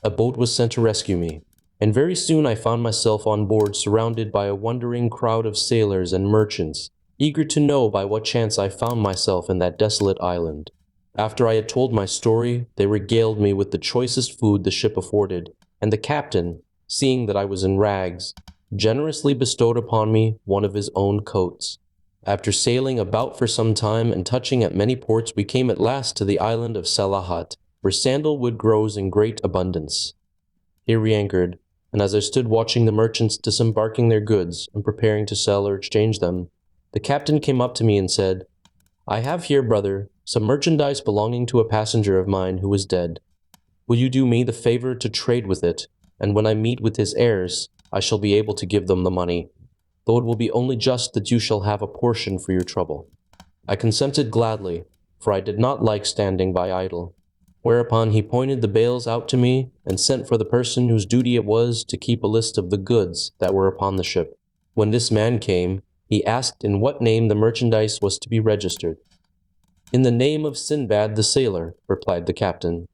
A boat was sent to rescue me, and very soon I found myself on board surrounded by a wondering crowd of sailors and merchants, eager to know by what chance I found myself in that desolate island. After I had told my story, they regaled me with the choicest food the ship afforded, and the captain, seeing that I was in rags, generously bestowed upon me one of his own coats. After sailing about for some time and touching at many ports, we came at last to the island of Salahat, where sandalwood grows in great abundance. Here we anchored, and as I stood watching the merchants disembarking their goods and preparing to sell or exchange them, the captain came up to me and said, "I have here, brother, some merchandise belonging to a passenger of mine who is dead. Will you do me the favor to trade with it, and when I meet with his heirs, I shall be able to give them the money, though it will be only just that you shall have a portion for your trouble." I consented gladly, for I did not like standing by idle. Whereupon he pointed the bales out to me and sent for the person whose duty it was to keep a list of the goods that were upon the ship. When this man came, he asked in what name the merchandise was to be registered. "In the name of Sindbad the sailor," replied the captain.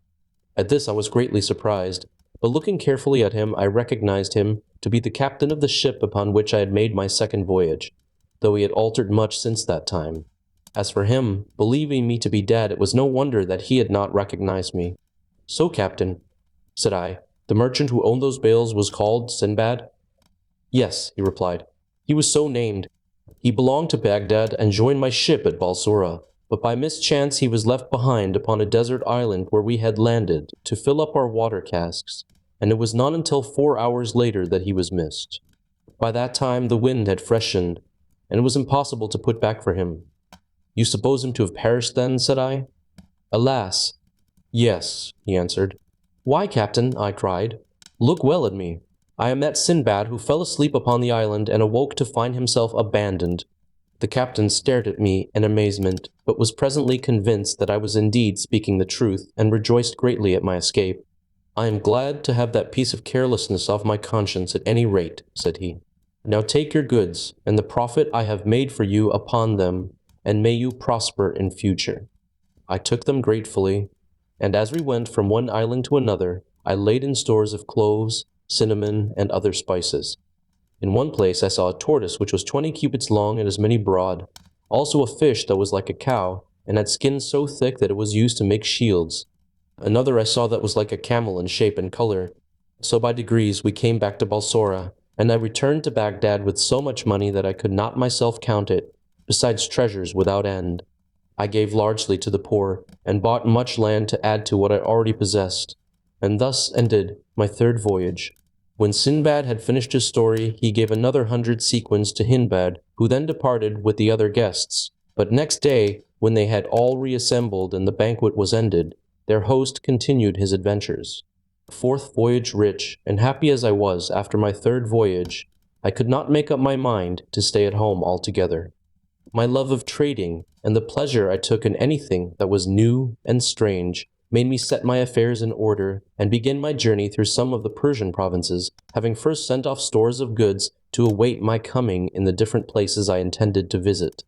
At this I was greatly surprised, but looking carefully at him I recognized him to be the captain of the ship upon which I had made my second voyage, though he had altered much since that time. As for him, believing me to be dead, it was no wonder that he had not recognized me. "So, captain," said I, "the merchant who owned those bales was called Sindbad?" "Yes," he replied, "he was so named. He belonged to Baghdad and joined my ship at Balsora, but by mischance he was left behind upon a desert island where we had landed to fill up our water casks, and it was not until 4 hours later that he was missed. By that time the wind had freshened, and it was impossible to put back for him." "You suppose him to have perished then?" said I. "Alas, yes," he answered. "Why, captain?" I cried. "Look well at me. I am that Sindbad who fell asleep upon the island and awoke to find himself abandoned." The captain stared at me in amazement, but was presently convinced that I was indeed speaking the truth, and rejoiced greatly at my escape. "I am glad to have that piece of carelessness off my conscience at any rate," said he. "Now take your goods, and the profit I have made for you upon them, and may you prosper in future." I took them gratefully, and as we went from one island to another, I laid in stores of cloves, cinnamon, and other spices. In one place I saw a tortoise which was 20 cubits long and as many broad, also a fish that was like a cow, and had skin so thick that it was used to make shields. Another I saw that was like a camel in shape and color. So by degrees we came back to Balsora, and I returned to Baghdad with so much money that I could not myself count it, besides treasures without end. I gave largely to the poor, and bought much land to add to what I already possessed, and thus ended my third voyage. When Sindbad had finished his story, he gave another 100 sequins to Hindbad, who then departed with the other guests. But next day, when they had all reassembled and the banquet was ended, their host continued his adventures. Fourth voyage rich, and happy as I was after my third voyage, I could not make up my mind to stay at home altogether. My love of trading, and the pleasure I took in anything that was new and strange, made me set my affairs in order, and begin my journey through some of the Persian provinces, having first sent off stores of goods to await my coming in the different places I intended to visit.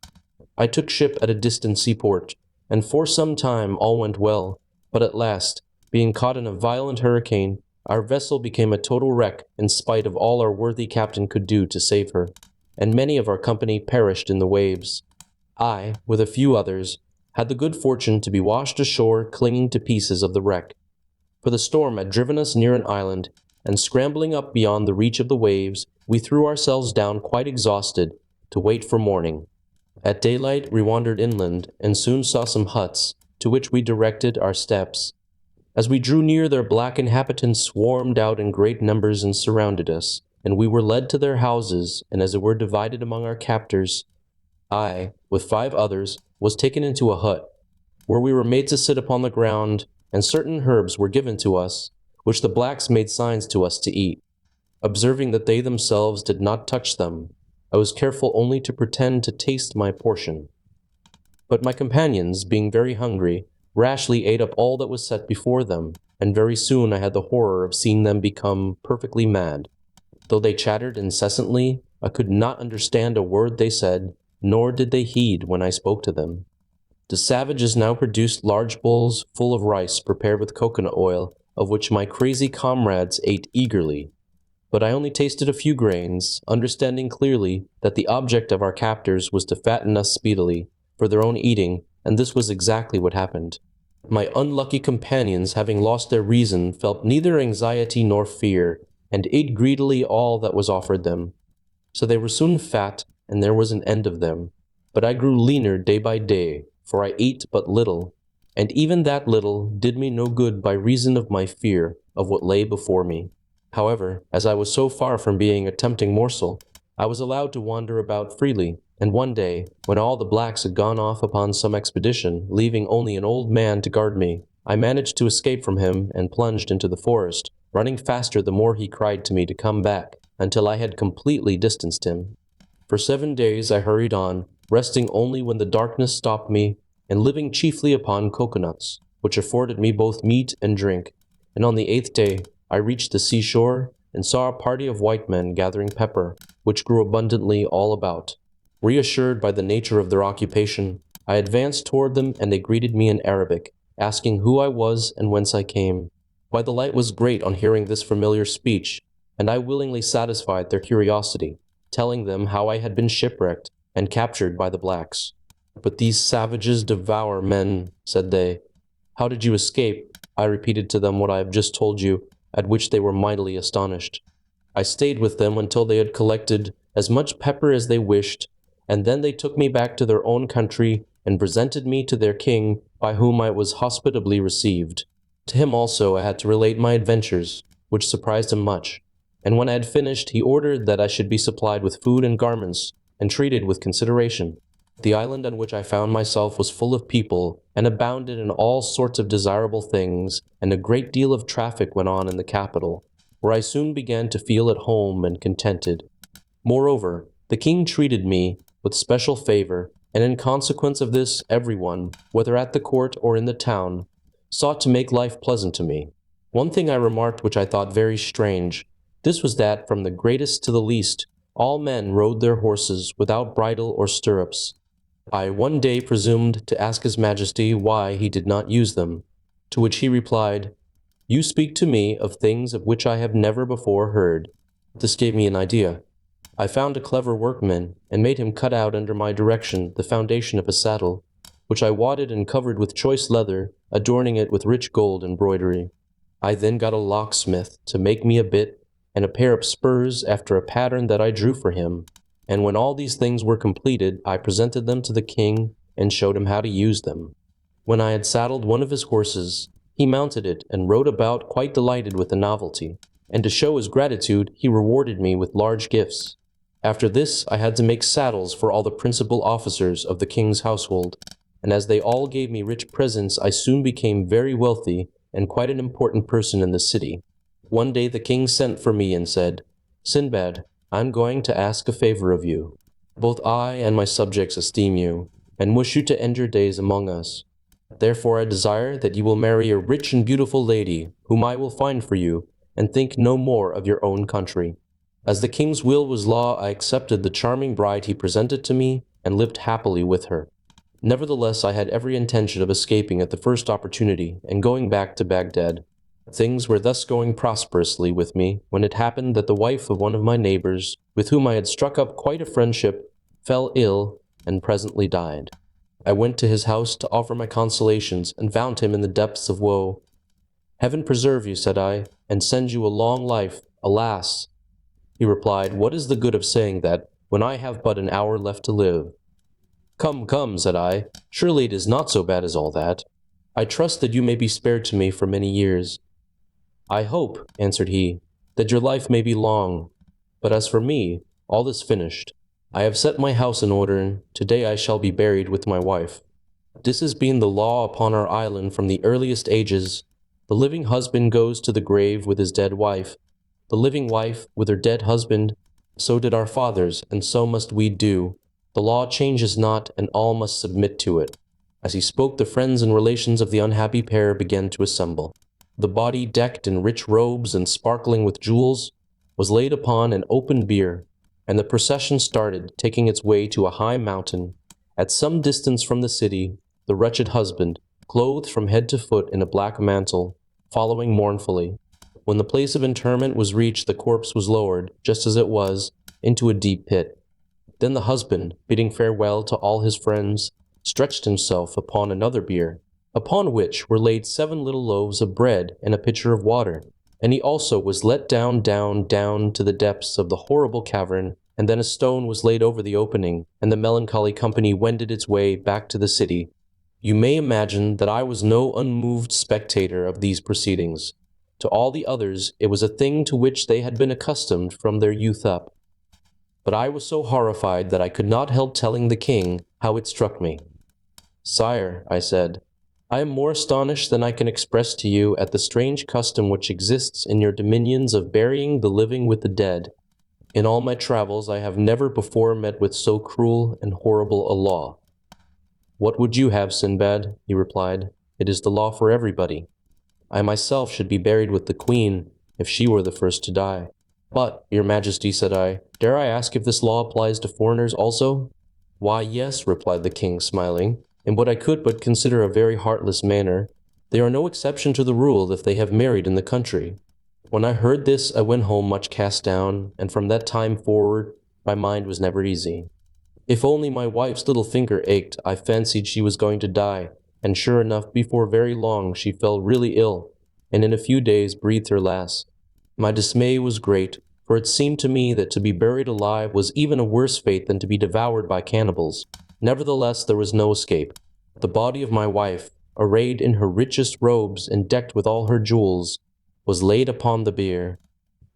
I took ship at a distant seaport, and for some time all went well, but at last, being caught in a violent hurricane, our vessel became a total wreck in spite of all our worthy captain could do to save her, and many of our company perished in the waves. I, with a few others, had the good fortune to be washed ashore clinging to pieces of the wreck, for the storm had driven us near an island, and scrambling up beyond the reach of the waves, we threw ourselves down quite exhausted to wait for morning. At daylight we wandered inland, and soon saw some huts, to which we directed our steps. As we drew near, their black inhabitants swarmed out in great numbers and surrounded us, and we were led to their houses, and as it were divided among our captors. I, with 5 others, was taken into a hut, where we were made to sit upon the ground, and certain herbs were given to us, which the blacks made signs to us to eat. Observing that they themselves did not touch them, I was careful only to pretend to taste my portion. But my companions, being very hungry, rashly ate up all that was set before them, and very soon I had the horror of seeing them become perfectly mad. Though they chattered incessantly, I could not understand a word they said, nor did they heed when I spoke to them. The savages now produced large bowls full of rice prepared with coconut oil, of which my crazy comrades ate eagerly. But I only tasted a few grains, understanding clearly that the object of our captors was to fatten us speedily, for their own eating, and this was exactly what happened. My unlucky companions, having lost their reason, felt neither anxiety nor fear, and ate greedily all that was offered them. So they were soon fat, and there was an end of them. But I grew leaner day by day, for I ate but little, and even that little did me no good by reason of my fear of what lay before me. However, as I was so far from being a tempting morsel, I was allowed to wander about freely, and one day, when all the blacks had gone off upon some expedition, leaving only an old man to guard me, I managed to escape from him and plunged into the forest, running faster the more he cried to me to come back, until I had completely distanced him. For 7 days I hurried on, resting only when the darkness stopped me, and living chiefly upon coconuts, which afforded me both meat and drink. And on the 8th day I reached the seashore, and saw a party of white men gathering pepper, which grew abundantly all about. Reassured by the nature of their occupation, I advanced toward them, and they greeted me in Arabic, asking who I was and whence I came. My delight was great on hearing this familiar speech, and I willingly satisfied their curiosity, telling them how I had been shipwrecked and captured by the blacks. "But these savages devour men," said they. "How did you escape?" I repeated to them what I have just told you, at which they were mightily astonished. I stayed with them until they had collected as much pepper as they wished, and then they took me back to their own country and presented me to their king, by whom I was hospitably received. To him also I had to relate my adventures, which surprised him much, and when I had finished, he ordered that I should be supplied with food and garments, and treated with consideration. The island on which I found myself was full of people, and abounded in all sorts of desirable things, and a great deal of traffic went on in the capital, where I soon began to feel at home and contented. Moreover, the king treated me with special favor, and in consequence of this everyone, whether at the court or in the town, sought to make life pleasant to me. One thing I remarked which I thought very strange. This was that, from the greatest to the least, all men rode their horses without bridle or stirrups. I one day presumed to ask his majesty why he did not use them, to which he replied, "You speak to me of things of which I have never before heard." This gave me an idea. I found a clever workman, and made him cut out under my direction the foundation of a saddle, which I wadded and covered with choice leather, adorning it with rich gold embroidery. I then got a locksmith to make me a bit and a pair of spurs after a pattern that I drew for him, and when all these things were completed, I presented them to the king and showed him how to use them. When I had saddled one of his horses, he mounted it and rode about quite delighted with the novelty, and to show his gratitude he rewarded me with large gifts. After this I had to make saddles for all the principal officers of the king's household, and as they all gave me rich presents, I soon became very wealthy and quite an important person in the city. One day the king sent for me and said, "Sindbad, I am going to ask a favor of you. Both I and my subjects esteem you, and wish you to end your days among us. Therefore I desire that you will marry a rich and beautiful lady, whom I will find for you, and think no more of your own country." As the king's will was law, I accepted the charming bride he presented to me, and lived happily with her. Nevertheless, I had every intention of escaping at the first opportunity, and going back to Baghdad. Things were thus going prosperously with me, when it happened that the wife of one of my neighbors, with whom I had struck up quite a friendship, fell ill, and presently died. I went to his house to offer my consolations, and found him in the depths of woe. "Heaven preserve you," said I, "and send you a long life. Alas!" He replied, "What is the good of saying that, when I have but an hour left to live?" "Come, come," said I, "surely it is not so bad as all that. I trust that you may be spared to me for many years." "I hope," answered he, "that your life may be long. But as for me, all is finished. I have set my house in order, and today I shall be buried with my wife. This has been the law upon our island from the earliest ages. The living husband goes to the grave with his dead wife, the living wife with her dead husband. So did our fathers, and so must we do. The law changes not, and all must submit to it." As he spoke, the friends and relations of the unhappy pair began to assemble. The body, decked in rich robes and sparkling with jewels, was laid upon an open bier, and the procession started, taking its way to a high mountain. At some distance from the city, the wretched husband, clothed from head to foot in a black mantle, following mournfully. When the place of interment was reached, the corpse was lowered, just as it was, into a deep pit. Then the husband, bidding farewell to all his friends, stretched himself upon another bier, upon which were laid 7 little loaves of bread and a pitcher of water. And he also was let down to the depths of the horrible cavern, and then a stone was laid over the opening, and the melancholy company wended its way back to the city. You may imagine that I was no unmoved spectator of these proceedings. To all the others, it was a thing to which they had been accustomed from their youth up. But I was so horrified that I could not help telling the king how it struck me. "Sire," I said, "I am more astonished than I can express to you at the strange custom which exists in your dominions of burying the living with the dead. In all my travels I have never before met with so cruel and horrible a law." "What would you have, Sinbad?" he replied. "It is the law for everybody. I myself should be buried with the Queen, if she were the first to die." "But, your Majesty," said I, "dare I ask if this law applies to foreigners also?" "Why, yes," replied the king, smiling, in what I could but consider a very heartless manner. "They are no exception to the rule if they have married in the country." When I heard this, I went home much cast down, and from that time forward my mind was never easy. If only my wife's little finger ached, I fancied she was going to die, and sure enough, before very long she fell really ill, and in a few days breathed her last. My dismay was great, for it seemed to me that to be buried alive was even a worse fate than to be devoured by cannibals. Nevertheless, there was no escape. The body of my wife, arrayed in her richest robes and decked with all her jewels, was laid upon the bier.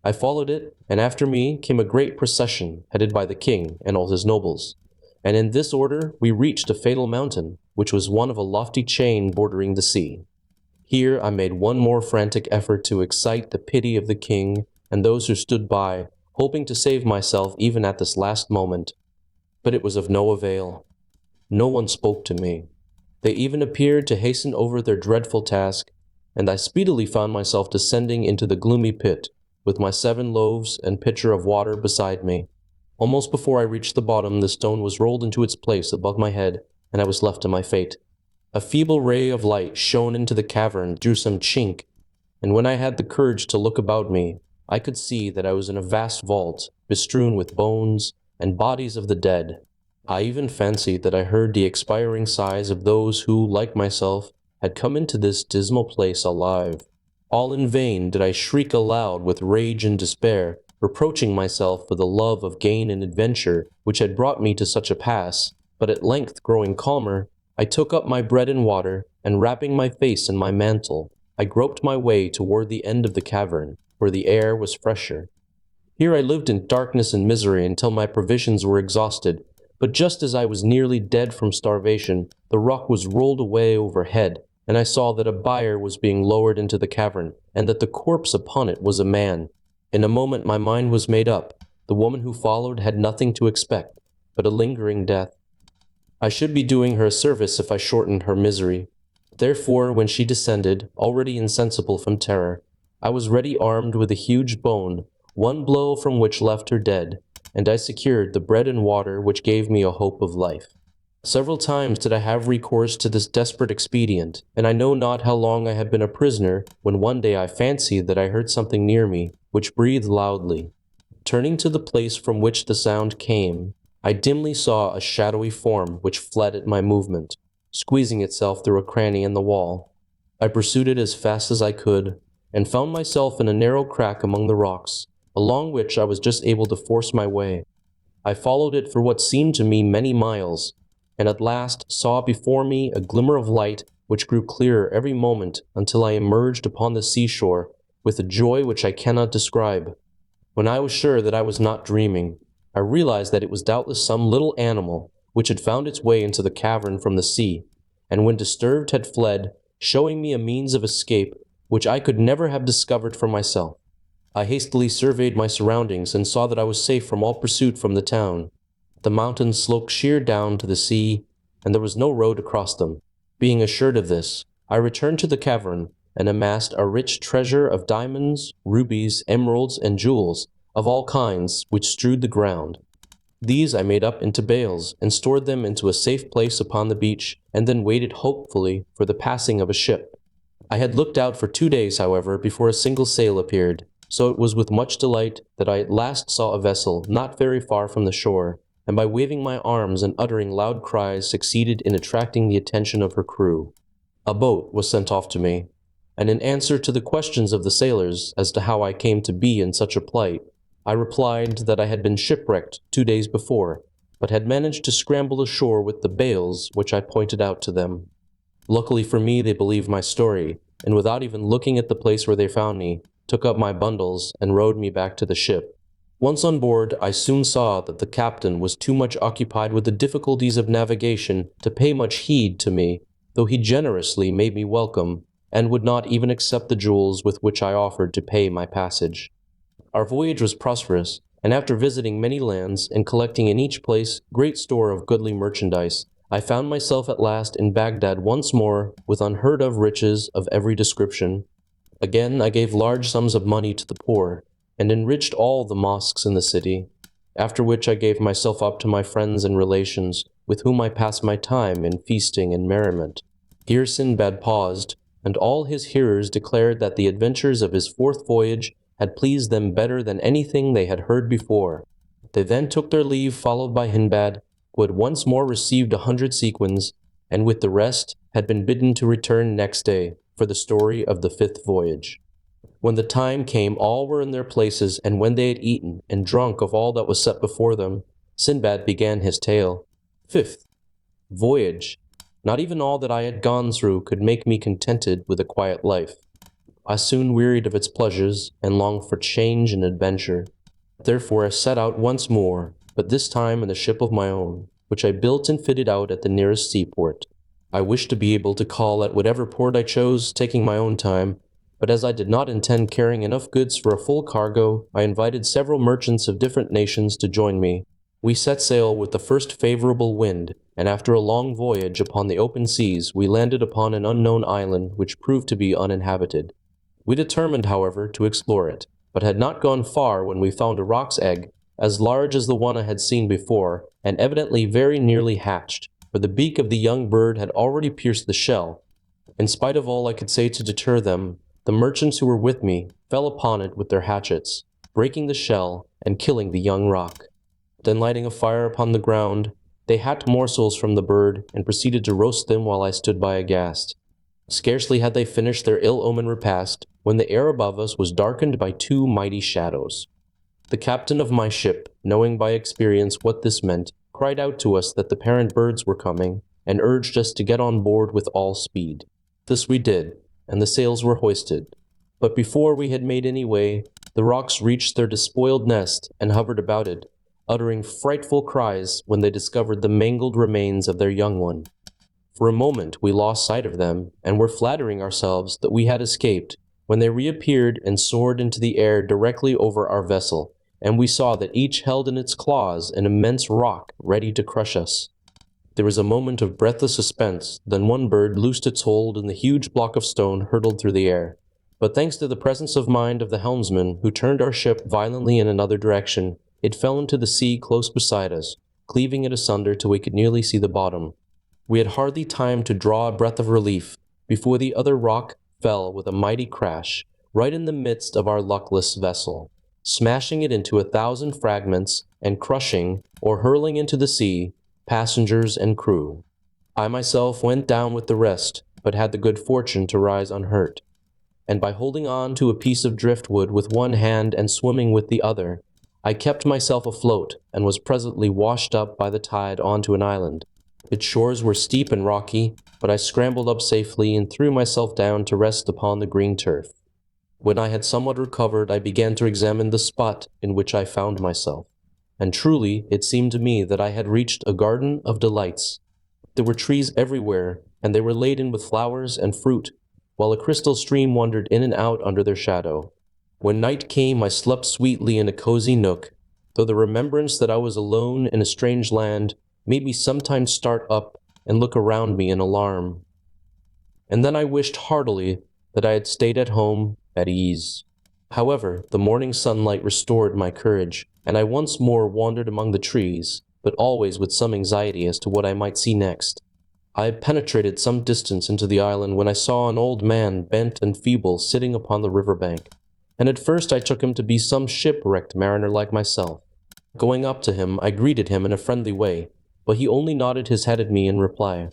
I followed it, and after me came a great procession, headed by the king and all his nobles. And in this order we reached a fatal mountain, which was one of a lofty chain bordering the sea. Here I made one more frantic effort to excite the pity of the king and those who stood by, hoping to save myself even at this last moment. But it was of no avail. No one spoke to me. They even appeared to hasten over their dreadful task, and I speedily found myself descending into the gloomy pit, with my 7 loaves and pitcher of water beside me. Almost before I reached the bottom, the stone was rolled into its place above my head, and I was left to my fate. A feeble ray of light shone into the cavern through some chink, and when I had the courage to look about me, I could see that I was in a vast vault, bestrewn with bones and bodies of the dead. I even fancied that I heard the expiring sighs of those who, like myself, had come into this dismal place alive. All in vain did I shriek aloud with rage and despair, reproaching myself for the love of gain and adventure which had brought me to such a pass, but at length, growing calmer, I took up my bread and water, and wrapping my face in my mantle, I groped my way toward the end of the cavern, where the air was fresher. Here I lived in darkness and misery until my provisions were exhausted, but just as I was nearly dead from starvation, the rock was rolled away overhead, and I saw that a bier was being lowered into the cavern, and that the corpse upon it was a man. In a moment my mind was made up. The woman who followed had nothing to expect, but a lingering death. I should be doing her a service if I shortened her misery. Therefore, when she descended, already insensible from terror, I was ready armed with a huge bone, one blow from which left her dead, and I secured the bread and water which gave me a hope of life. Several times did I have recourse to this desperate expedient, and I know not how long I had been a prisoner, when one day I fancied that I heard something near me, which breathed loudly. Turning to the place from which the sound came, I dimly saw a shadowy form which fled at my movement, squeezing itself through a cranny in the wall. I pursued it as fast as I could, and found myself in a narrow crack among the rocks, along which I was just able to force my way. I followed it for what seemed to me many miles, and at last saw before me a glimmer of light which grew clearer every moment until I emerged upon the seashore with a joy which I cannot describe. When I was sure that I was not dreaming, I realized that it was doubtless some little animal which had found its way into the cavern from the sea, and when disturbed had fled, showing me a means of escape which I could never have discovered for myself. I hastily surveyed my surroundings and saw that I was safe from all pursuit from the town. The mountains sloped sheer down to the sea, and there was no road across them. Being assured of this, I returned to the cavern and amassed a rich treasure of diamonds, rubies, emeralds, and jewels of all kinds which strewed the ground. These I made up into bales and stored them into a safe place upon the beach, and then waited hopefully for the passing of a ship. I had looked out for 2 days, however, before a single sail appeared, so it was with much delight that I at last saw a vessel not very far from the shore, and by waving my arms and uttering loud cries succeeded in attracting the attention of her crew. A boat was sent off to me, and in answer to the questions of the sailors as to how I came to be in such a plight, I replied that I had been shipwrecked 2 days before, but had managed to scramble ashore with the bales which I pointed out to them. Luckily for me, they believed my story, and without even looking at the place where they found me, took up my bundles and rowed me back to the ship. Once on board, I soon saw that the captain was too much occupied with the difficulties of navigation to pay much heed to me, though he generously made me welcome, and would not even accept the jewels with which I offered to pay my passage. Our voyage was prosperous, and after visiting many lands and collecting in each place great store of goodly merchandise, I found myself at last in Baghdad once more, with unheard-of riches of every description. Again I gave large sums of money to the poor, and enriched all the mosques in the city, after which I gave myself up to my friends and relations, with whom I passed my time in feasting and merriment. Here Sindbad paused, and all his hearers declared that the adventures of his fourth voyage had pleased them better than anything they had heard before. They then took their leave, followed by Hindbad, who had once more received 100 sequins, and with the rest had been bidden to return next day for the story of the fifth voyage. When the time came, all were in their places, and when they had eaten and drunk of all that was set before them, Sindbad began his tale. Fifth voyage. Not even all that I had gone through could make me contented with a quiet life. I soon wearied of its pleasures, and longed for change and adventure. Therefore I set out once more, but this time in a ship of my own, which I built and fitted out at the nearest seaport. I wished to be able to call at whatever port I chose, taking my own time, but as I did not intend carrying enough goods for a full cargo, I invited several merchants of different nations to join me. We set sail with the first favorable wind, and after a long voyage upon the open seas, we landed upon an unknown island which proved to be uninhabited. We determined, however, to explore it, but had not gone far when we found a roc's egg, as large as the one I had seen before, and evidently very nearly hatched, for the beak of the young bird had already pierced the shell. In spite of all I could say to deter them, the merchants who were with me fell upon it with their hatchets, breaking the shell and killing the young roc. Then lighting a fire upon the ground, they hacked morsels from the bird and proceeded to roast them while I stood by aghast. Scarcely had they finished their ill-omened repast when the air above us was darkened by two mighty shadows. The captain of my ship, knowing by experience what this meant, cried out to us that the parent birds were coming, and urged us to get on board with all speed. This we did, and the sails were hoisted. But before we had made any way, the rocs reached their despoiled nest and hovered about it, uttering frightful cries when they discovered the mangled remains of their young one. For a moment we lost sight of them, and were flattering ourselves that we had escaped, when they reappeared and soared into the air directly over our vessel, and we saw that each held in its claws an immense roc ready to crush us. There was a moment of breathless suspense, then one bird loosed its hold and the huge block of stone hurtled through the air. But thanks to the presence of mind of the helmsman, who turned our ship violently in another direction, it fell into the sea close beside us, cleaving it asunder till we could nearly see the bottom. We had hardly time to draw a breath of relief before the other roc fell with a mighty crash right in the midst of our luckless vessel, smashing it into 1,000 fragments and crushing, or hurling into the sea, passengers and crew. I myself went down with the rest, but had the good fortune to rise unhurt, and by holding on to a piece of driftwood with one hand and swimming with the other, I kept myself afloat and was presently washed up by the tide onto an island. Its shores were steep and rocky, but I scrambled up safely and threw myself down to rest upon the green turf. When I had somewhat recovered, I began to examine the spot in which I found myself, and truly it seemed to me that I had reached a garden of delights. There were trees everywhere, and they were laden with flowers and fruit, while a crystal stream wandered in and out under their shadow. When night came, I slept sweetly in a cozy nook, though the remembrance that I was alone in a strange land made me sometimes start up and look around me in alarm. And then I wished heartily that I had stayed at home at ease. However, the morning sunlight restored my courage, and I once more wandered among the trees, but always with some anxiety as to what I might see next. I had penetrated some distance into the island when I saw an old man, bent and feeble, sitting upon the river bank, and at first I took him to be some shipwrecked mariner like myself. Going up to him, I greeted him in a friendly way, but he only nodded his head at me in reply.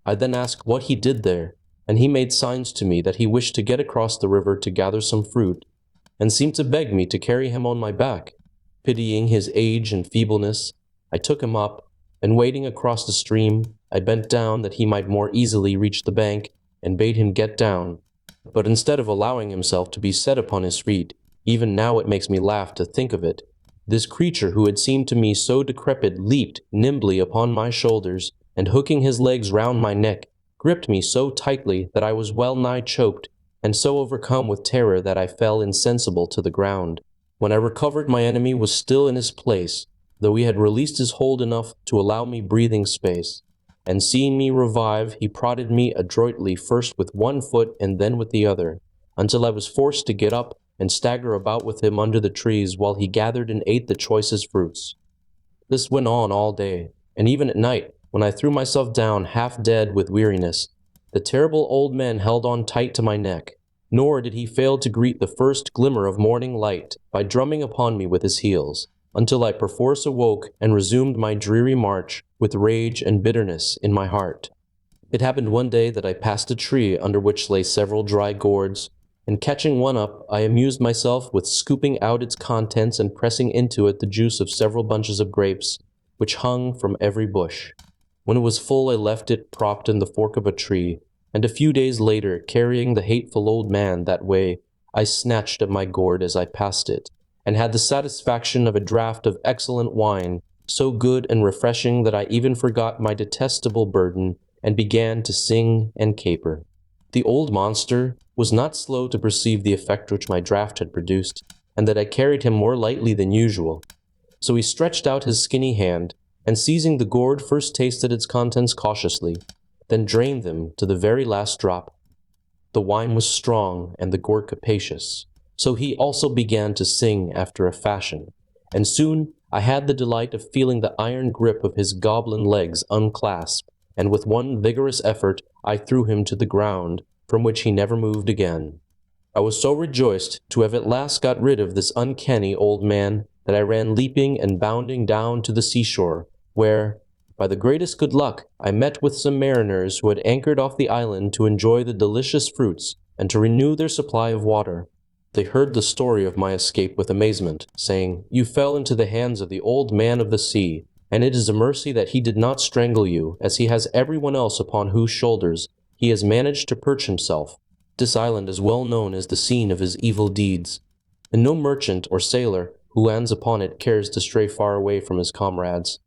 I then asked what he did there, and he made signs to me that he wished to get across the river to gather some fruit, and seemed to beg me to carry him on my back. Pitying his age and feebleness, I took him up, and wading across the stream, I bent down that he might more easily reach the bank, and bade him get down. But instead of allowing himself to be set upon his feet, even now it makes me laugh to think of it, this creature who had seemed to me so decrepit leaped nimbly upon my shoulders, and hooking his legs round my neck, gripped me so tightly that I was well nigh choked, and so overcome with terror that I fell insensible to the ground. When I recovered, my enemy was still in his place, though he had released his hold enough to allow me breathing space. and seeing me revive, he prodded me adroitly first with one foot and then with the other, until I was forced to get up and stagger about with him under the trees while he gathered and ate the choicest fruits. This went on all day, and even at night, when I threw myself down half dead with weariness, the terrible old man held on tight to my neck, nor did he fail to greet the first glimmer of morning light by drumming upon me with his heels, until I perforce awoke and resumed my dreary march with rage and bitterness in my heart. It happened one day that I passed a tree under which lay several dry gourds, and catching one up, I amused myself with scooping out its contents and pressing into it the juice of several bunches of grapes, which hung from every bush. When it was full, I left it propped in the fork of a tree, and a few days later, carrying the hateful old man that way, I snatched at my gourd as I passed it, and had the satisfaction of a draught of excellent wine, so good and refreshing that I even forgot my detestable burden, and began to sing and caper. The old monster was not slow to perceive the effect which my draught had produced, and that I carried him more lightly than usual. So he stretched out his skinny hand, and seizing the gourd first tasted its contents cautiously, then drained them to the very last drop. The wine was strong and the gourd capacious, so he also began to sing after a fashion, and soon I had the delight of feeling the iron grip of his goblin legs unclasp, and with one vigorous effort I threw him to the ground, from which he never moved again. I was so rejoiced to have at last got rid of this uncanny old man that I ran leaping and bounding down to the seashore, where, by the greatest good luck, I met with some mariners who had anchored off the island to enjoy the delicious fruits and to renew their supply of water. They heard the story of my escape with amazement, saying, "You fell into the hands of the old man of the sea, and it is a mercy that he did not strangle you, as he has everyone else upon whose shoulders he has managed to perch himself. This island is well known as the scene of his evil deeds, and no merchant or sailor who lands upon it cares to stray far away from his comrades."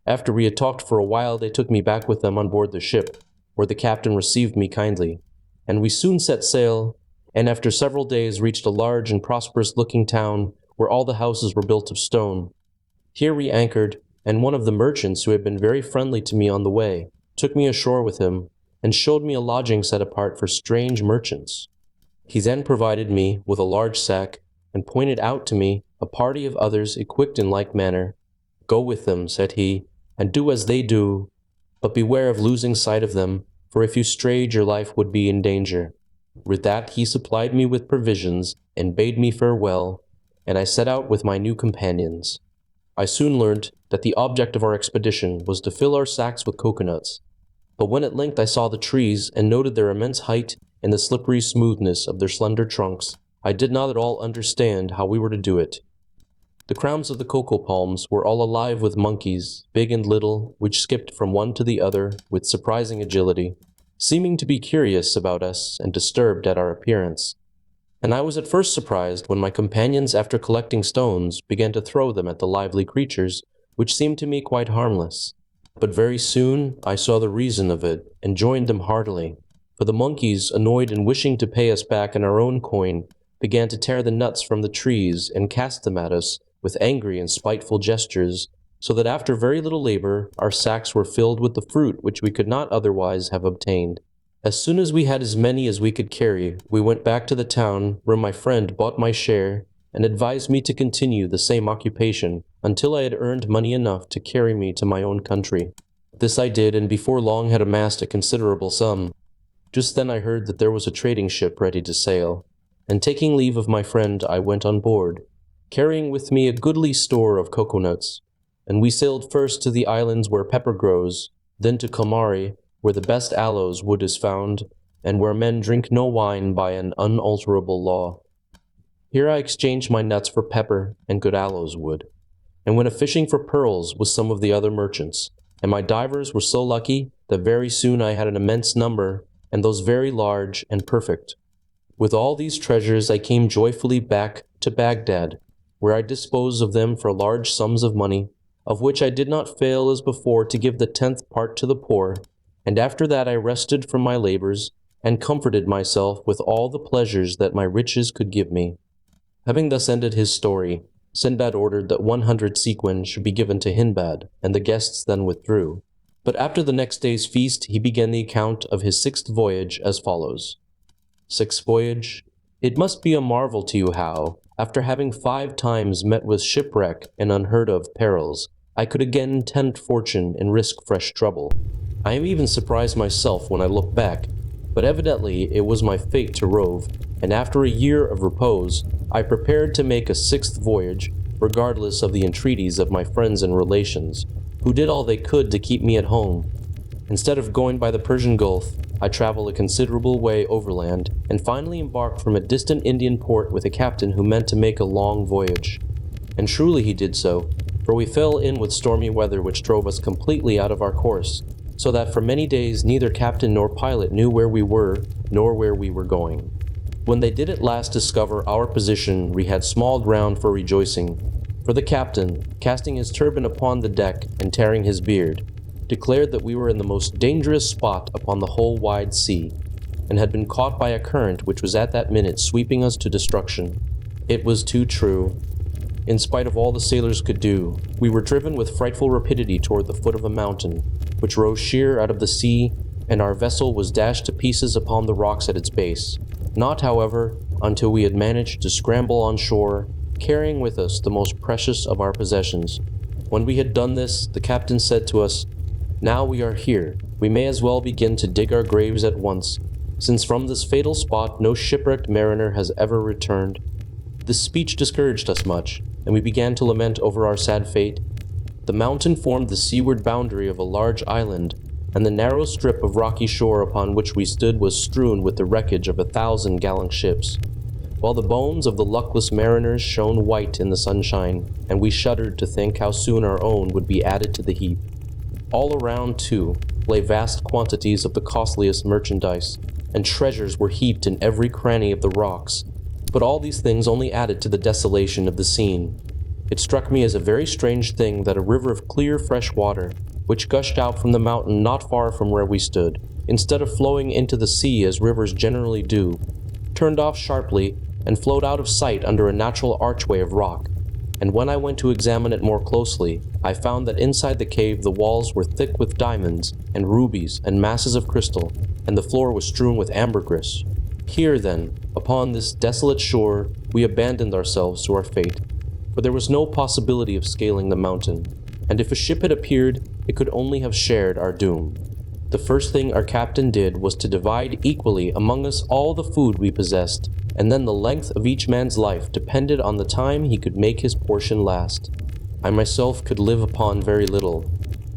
After we had talked for a while, they took me back with them on board the ship, where the captain received me kindly, and we soon set sail, and after several days reached a large and prosperous-looking town where all the houses were built of stone. Here we anchored, and one of the merchants, who had been very friendly to me on the way, took me ashore with him, and showed me a lodging set apart for strange merchants. He then provided me with a large sack, and pointed out to me a party of others equipped in like manner. "Go with them," said he, "and do as they do, but beware of losing sight of them, for if you strayed your life would be in danger." With that he supplied me with provisions, and bade me farewell, and I set out with my new companions. I soon learnt that the object of our expedition was to fill our sacks with coconuts, but when at length I saw the trees, and noted their immense height and the slippery smoothness of their slender trunks, I did not at all understand how we were to do it. The crowns of the cocoa palms were all alive with monkeys, big and little, which skipped from one to the other with surprising agility, seeming to be curious about us and disturbed at our appearance. And I was at first surprised when my companions, after collecting stones, began to throw them at the lively creatures, which seemed to me quite harmless. But very soon I saw the reason of it, and joined them heartily, for the monkeys, annoyed and wishing to pay us back in our own coin, began to tear the nuts from the trees and cast them at us with angry and spiteful gestures, so that after very little labor our sacks were filled with the fruit which we could not otherwise have obtained. As soon as we had as many as we could carry, we went back to the town, where my friend bought my share, and advised me to continue the same occupation until I had earned money enough to carry me to my own country. This I did, and before long had amassed a considerable sum. Just then I heard that there was a trading ship ready to sail, and taking leave of my friend I went on board, carrying with me a goodly store of coconuts, and we sailed first to the islands where pepper grows, then to Comari, where the best aloes wood is found, and where men drink no wine by an unalterable law. Here I exchanged my nuts for pepper and good aloes wood, and went a-fishing for pearls with some of the other merchants, and my divers were so lucky that very soon I had an immense number, and those very large and perfect. With all these treasures I came joyfully back to Baghdad, where I disposed of them for large sums of money, of which I did not fail as before to give the 10th part to the poor, and after that I rested from my labors, and comforted myself with all the pleasures that my riches could give me. Having thus ended his story, Sindbad ordered that 100 sequins should be given to Hindbad, and the guests then withdrew. But after the next day's feast, he began the account of his sixth voyage as follows. Sixth voyage. It must be a marvel to you how, after having 5 times met with shipwreck and unheard-of perils, I could again tempt fortune and risk fresh trouble. I am even surprised myself when I look back, but evidently it was my fate to rove, and after a year of repose, I prepared to make a 6th voyage, regardless of the entreaties of my friends and relations, who did all they could to keep me at home. Instead of going by the Persian Gulf, I traveled a considerable way overland, and finally embarked from a distant Indian port with a captain who meant to make a long voyage. And truly he did so, for we fell in with stormy weather which drove us completely out of our course, so that for many days neither captain nor pilot knew where we were, nor where we were going. When they did at last discover our position, we had small ground for rejoicing, for the captain, casting his turban upon the deck and tearing his beard, declared that we were in the most dangerous spot upon the whole wide sea, and had been caught by a current which was at that minute sweeping us to destruction. It was too true. In spite of all the sailors could do, we were driven with frightful rapidity toward the foot of a mountain, which rose sheer out of the sea, and our vessel was dashed to pieces upon the rocks at its base. Not, however, until we had managed to scramble on shore, carrying with us the most precious of our possessions. When we had done this, the captain said to us, "Now we are here, we may as well begin to dig our graves at once, since from this fatal spot no shipwrecked mariner has ever returned." This speech discouraged us much, and we began to lament over our sad fate. The mountain formed the seaward boundary of a large island, and the narrow strip of rocky shore upon which we stood was strewn with the wreckage of 1,000 gallant ships, while the bones of the luckless mariners shone white in the sunshine, and we shuddered to think how soon our own would be added to the heap. All around, too, lay vast quantities of the costliest merchandise, and treasures were heaped in every cranny of the rocks, but all these things only added to the desolation of the scene. It struck me as a very strange thing that a river of clear fresh water, which gushed out from the mountain not far from where we stood, instead of flowing into the sea as rivers generally do, turned off sharply and flowed out of sight under a natural archway of rock. And when I went to examine it more closely, I found that inside the cave the walls were thick with diamonds and rubies and masses of crystal, and the floor was strewn with ambergris. Here, then, upon this desolate shore, we abandoned ourselves to our fate, for there was no possibility of scaling the mountain, and if a ship had appeared, it could only have shared our doom. The first thing our captain did was to divide equally among us all the food we possessed, and then the length of each man's life depended on the time he could make his portion last. I myself could live upon very little.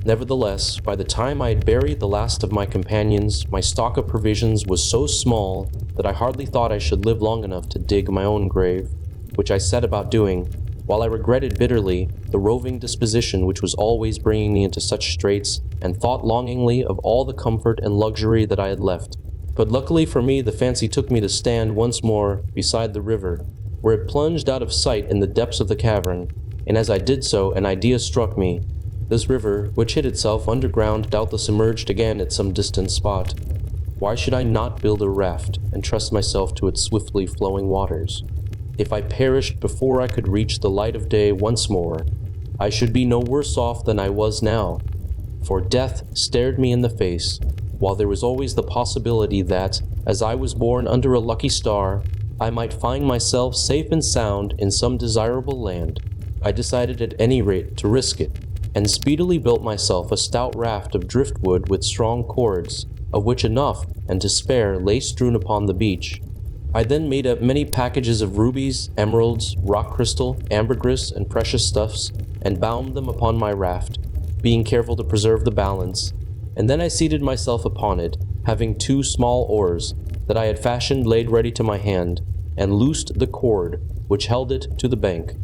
Nevertheless, by the time I had buried the last of my companions, my stock of provisions was so small that I hardly thought I should live long enough to dig my own grave, which I set about doing, while I regretted bitterly the roving disposition which was always bringing me into such straits, and thought longingly of all the comfort and luxury that I had left. But luckily for me, the fancy took me to stand once more beside the river, where it plunged out of sight in the depths of the cavern, and as I did so, an idea struck me. This river, which hid itself underground, doubtless emerged again at some distant spot. Why should I not build a raft and trust myself to its swiftly flowing waters? If I perished before I could reach the light of day once more, I should be no worse off than I was now, for death stared me in the face, while there was always the possibility that, as I was born under a lucky star, I might find myself safe and sound in some desirable land. I decided at any rate to risk it, and speedily built myself a stout raft of driftwood with strong cords, of which enough and to spare lay strewn upon the beach. I then made up many packages of rubies, emeralds, rock crystal, ambergris, and precious stuffs, and bound them upon my raft, being careful to preserve the balance, and then I seated myself upon it, having 2 small oars that I had fashioned laid ready to my hand, and loosed the cord which held it to the bank.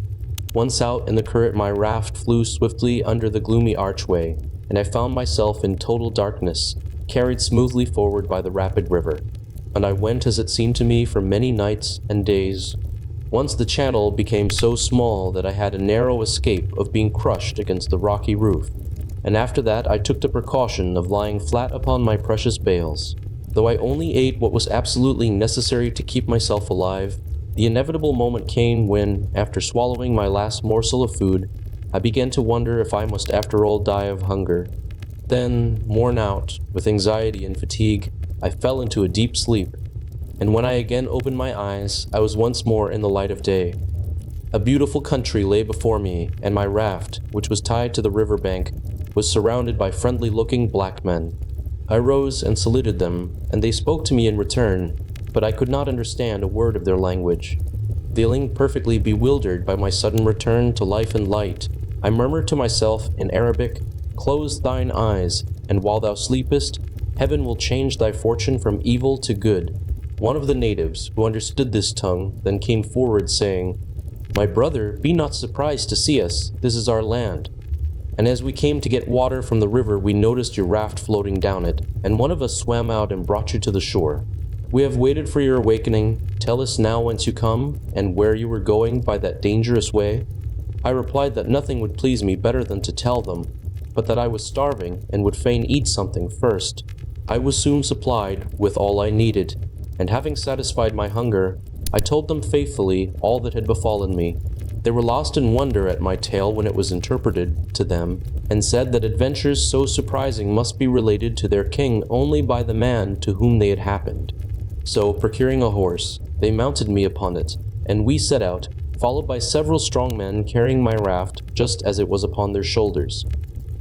Once out in the current, my raft flew swiftly under the gloomy archway, and I found myself in total darkness, carried smoothly forward by the rapid river. And I went as it seemed to me for many nights and days. Once the channel became so small that I had a narrow escape of being crushed against the rocky roof, and after that I took the precaution of lying flat upon my precious bales. Though I only ate what was absolutely necessary to keep myself alive, the inevitable moment came when, after swallowing my last morsel of food, I began to wonder if I must after all die of hunger. Then, worn out with anxiety and fatigue, I fell into a deep sleep, and when I again opened my eyes, I was once more in the light of day. A beautiful country lay before me, and my raft, which was tied to the riverbank, was surrounded by friendly-looking black men. I rose and saluted them, and they spoke to me in return, but I could not understand a word of their language. Feeling perfectly bewildered by my sudden return to life and light, I murmured to myself in Arabic, "Close thine eyes, and while thou sleepest, heaven will change thy fortune from evil to good." One of the natives, who understood this tongue, then came forward, saying, "My brother, be not surprised to see us. This is our land. And as we came to get water from the river, we noticed your raft floating down it, and one of us swam out and brought you to the shore. We have waited for your awakening. Tell us now whence you come, and where you were going by that dangerous way." I replied that nothing would please me better than to tell them, but that I was starving and would fain eat something first. I was soon supplied with all I needed, and having satisfied my hunger, I told them faithfully all that had befallen me. They were lost in wonder at my tale when it was interpreted to them, and said that adventures so surprising must be related to their king only by the man to whom they had happened. So, procuring a horse, they mounted me upon it, and we set out, followed by several strong men carrying my raft just as it was upon their shoulders.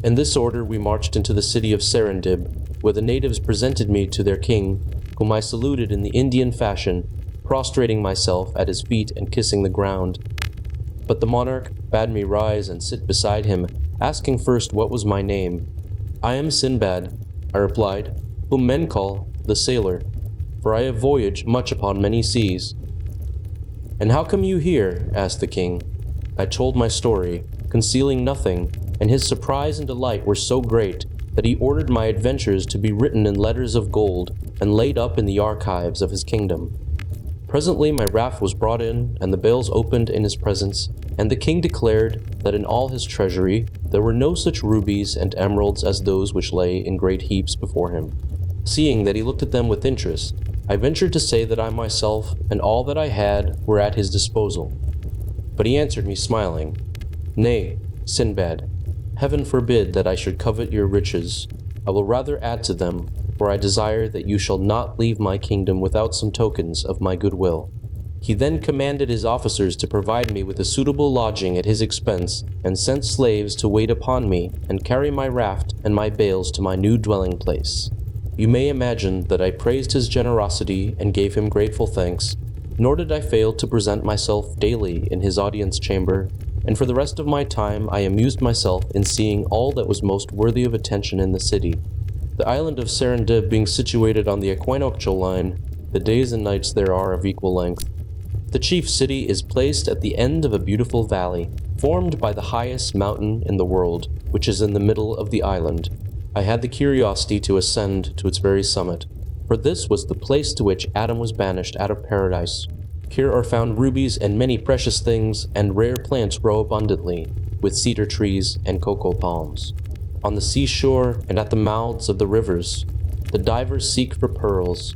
In this order we marched into the city of Serendib, where the natives presented me to their king, whom I saluted in the Indian fashion, prostrating myself at his feet and kissing the ground. But the monarch bade me rise and sit beside him, asking first what was my name. "I am Sindbad," I replied, "whom men call the sailor, for I have voyaged much upon many seas." "And how come you here?" asked the king. I told my story, concealing nothing, and his surprise and delight were so great that he ordered my adventures to be written in letters of gold and laid up in the archives of his kingdom. Presently my raft was brought in, and the bales opened in his presence, and the king declared that in all his treasury there were no such rubies and emeralds as those which lay in great heaps before him. Seeing that he looked at them with interest, I ventured to say that I myself and all that I had were at his disposal. But he answered me smiling, "Nay, Sindbad, heaven forbid that I should covet your riches. I will rather add to them, for I desire that you shall not leave my kingdom without some tokens of my goodwill." He then commanded his officers to provide me with a suitable lodging at his expense, and sent slaves to wait upon me and carry my raft and my bales to my new dwelling place. You may imagine that I praised his generosity and gave him grateful thanks, nor did I fail to present myself daily in his audience chamber, and for the rest of my time I amused myself in seeing all that was most worthy of attention in the city. The island of Serendib being situated on the equinoctial line, the days and nights there are of equal length. The chief city is placed at the end of a beautiful valley, formed by the highest mountain in the world, which is in the middle of the island. I had the curiosity to ascend to its very summit, for this was the place to which Adam was banished out of paradise. Here are found rubies and many precious things, and rare plants grow abundantly, with cedar trees and cocoa palms. On the seashore and at the mouths of the rivers, the divers seek for pearls,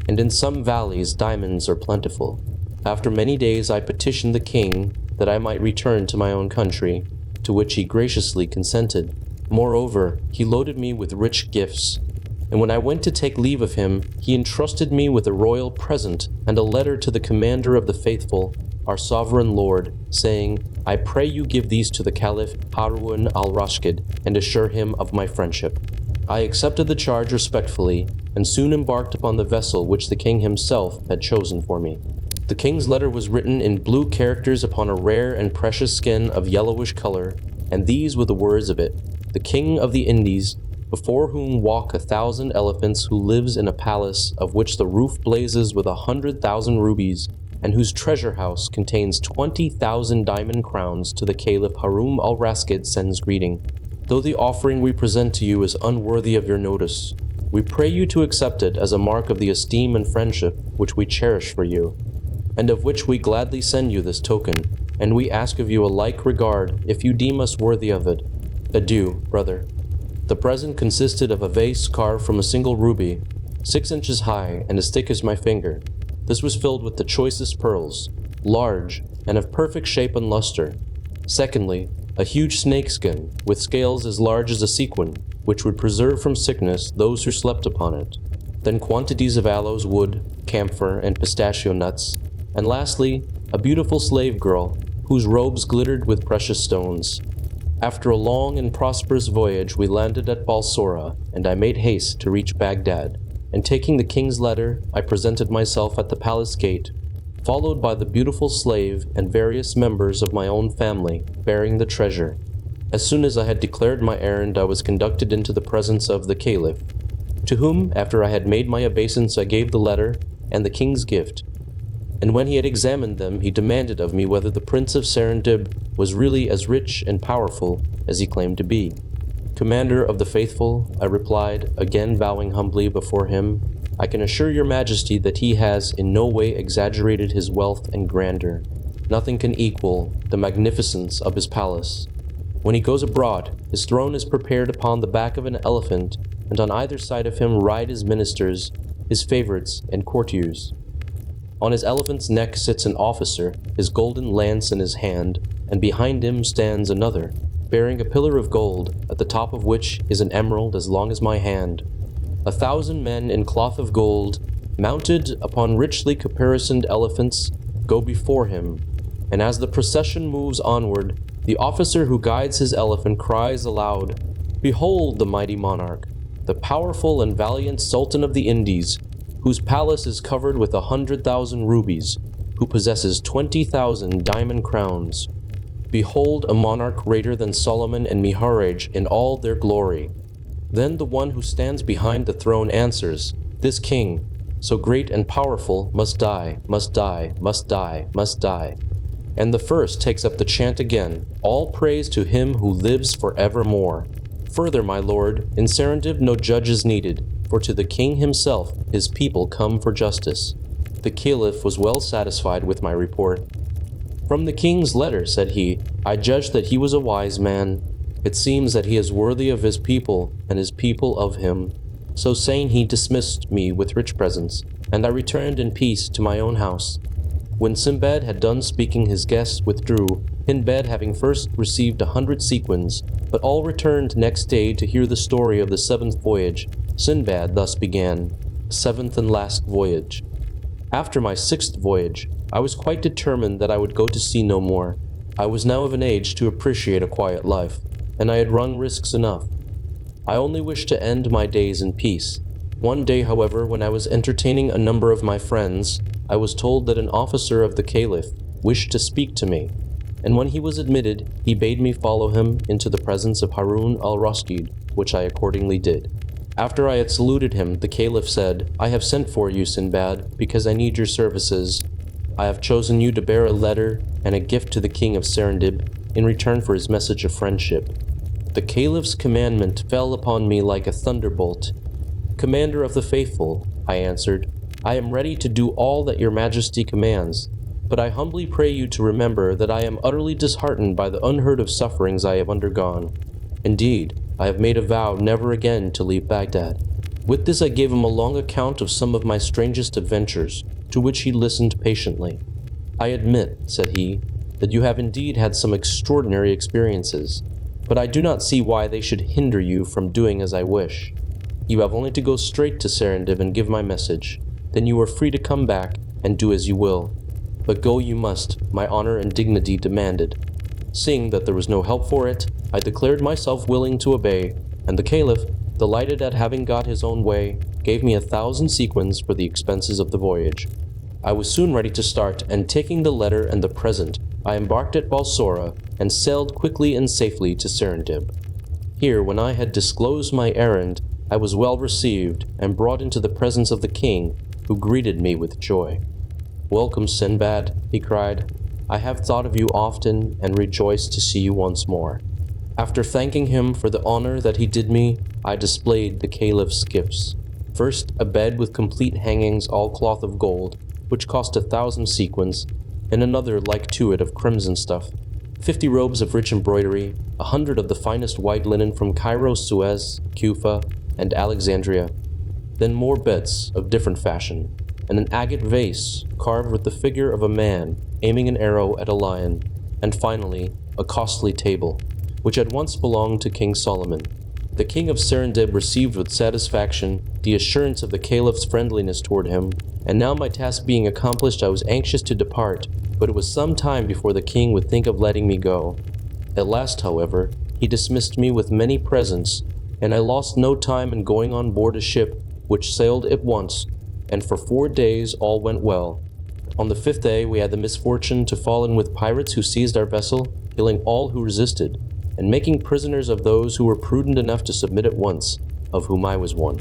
and in some valleys diamonds are plentiful. After many days I petitioned the king that I might return to my own country, to which he graciously consented. Moreover, he loaded me with rich gifts, and when I went to take leave of him, he entrusted me with a royal present and a letter to the commander of the faithful, our sovereign lord, saying, "I pray you give these to the Caliph Harun al-Rashid and assure him of my friendship." I accepted the charge respectfully, and soon embarked upon the vessel which the king himself had chosen for me. The king's letter was written in blue characters upon a rare and precious skin of yellowish color, and these were the words of it: "The king of the Indies, before whom walk 1,000 elephants, who lives in a palace of which the roof blazes with 100,000 rubies, and whose treasure house contains 20,000 diamond crowns, to the Caliph Harun al-Rashid sends greeting. Though the offering we present to you is unworthy of your notice, we pray you to accept it as a mark of the esteem and friendship which we cherish for you, and of which we gladly send you this token, and we ask of you a like regard if you deem us worthy of it. Adieu, brother." The present consisted of a vase carved from a single ruby, 6 inches high and as thick as my finger. This was filled with the choicest pearls, large and of perfect shape and luster. Secondly, a huge snakeskin, with scales as large as a sequin, which would preserve from sickness those who slept upon it. Then quantities of aloes wood, camphor, and pistachio nuts, and lastly, a beautiful slave girl, whose robes glittered with precious stones. After a long and prosperous voyage, we landed at Balsora, and I made haste to reach Baghdad, and taking the king's letter, I presented myself at the palace gate, followed by the beautiful slave and various members of my own family, bearing the treasure. As soon as I had declared my errand, I was conducted into the presence of the Caliph, to whom, after I had made my obeisance, I gave the letter and the king's gift. And when he had examined them, he demanded of me whether the Prince of Serendib was really as rich and powerful as he claimed to be. Commander of the Faithful, I replied, again bowing humbly before him, I can assure your majesty that he has in no way exaggerated his wealth and grandeur. Nothing can equal the magnificence of his palace. When he goes abroad, his throne is prepared upon the back of an elephant, and on either side of him ride his ministers, his favorites, and courtiers. On his elephant's neck sits an officer, his golden lance in his hand, and behind him stands another, bearing a pillar of gold, at the top of which is an emerald as long as my hand. 1,000 men in cloth of gold, mounted upon richly caparisoned elephants, go before him, and as the procession moves onward, the officer who guides his elephant cries aloud, "Behold the mighty monarch, the powerful and valiant Sultan of the Indies, whose palace is covered with 100,000 rubies, who possesses 20,000 diamond crowns. Behold a monarch greater than Solomon and Mihraj in all their glory." Then the one who stands behind the throne answers, "This king, so great and powerful, must die, must die, must die, must die." And the first takes up the chant again, "All praise to him who lives forevermore." Further, my lord, in Serendib no judge is needed, for to the king himself his people come for justice. The Caliph was well satisfied with my report. "From the king's letter," said he, "I judged that he was a wise man. It seems that he is worthy of his people, and his people of him." So saying, he dismissed me with rich presents, and I returned in peace to my own house. When Sindbad had done speaking, his guests withdrew, Hindbad having first received 100 sequins, but all returned next day to hear the story of the 7th voyage. Sindbad thus began, 7th and last voyage. After my 6th voyage, I was quite determined that I would go to sea no more. I was now of an age to appreciate a quiet life, and I had run risks enough. I only wished to end my days in peace. One day, however, when I was entertaining a number of my friends, I was told that an officer of the Caliph wished to speak to me, and when he was admitted, he bade me follow him into the presence of Harun al-Rashid, which I accordingly did. After I had saluted him, the Caliph said, "I have sent for you, Sindbad, because I need your services. I have chosen you to bear a letter and a gift to the king of Serendib in return for his message of friendship." The Caliph's commandment fell upon me like a thunderbolt. "Commander of the Faithful," I answered, "I am ready to do all that your majesty commands, but I humbly pray you to remember that I am utterly disheartened by the unheard of sufferings I have undergone. Indeed, I have made a vow never again to leave Baghdad." With this I gave him a long account of some of my strangest adventures, to which he listened patiently. "I admit," said he, "that you have indeed had some extraordinary experiences, but I do not see why they should hinder you from doing as I wish. You have only to go straight to Serendib and give my message. Then you are free to come back and do as you will. But go you must, my honor and dignity demanded." Seeing that there was no help for it, I declared myself willing to obey, and the Caliph, delighted at having got his own way, gave me 1,000 sequins for the expenses of the voyage. I was soon ready to start, and taking the letter and the present, I embarked at Balsora and sailed quickly and safely to Serendib. Here, when I had disclosed my errand, I was well received and brought into the presence of the king, who greeted me with joy. "Welcome, Sindbad," he cried. "I have thought of you often and rejoiced to see you once more." After thanking him for the honor that he did me, I displayed the Caliph's gifts. First, a bed with complete hangings, all cloth of gold, which cost 1,000 sequins, and another like to it of crimson stuff, 50 robes of rich embroidery, 100 of the finest white linen from Cairo, Suez, Cufa, and Alexandria, then more beds of different fashion, and an agate vase carved with the figure of a man aiming an arrow at a lion, and finally a costly table, which had once belonged to King Solomon. The king of Serendib received with satisfaction the assurance of the caliph's friendliness toward him, and now my task being accomplished I was anxious to depart, but it was some time before the king would think of letting me go. At last, however, he dismissed me with many presents, and I lost no time in going on board a ship which sailed at once, and for 4 days all went well. On the 5th day we had the misfortune to fall in with pirates who seized our vessel, killing all who resisted, and making prisoners of those who were prudent enough to submit at once, of whom I was one.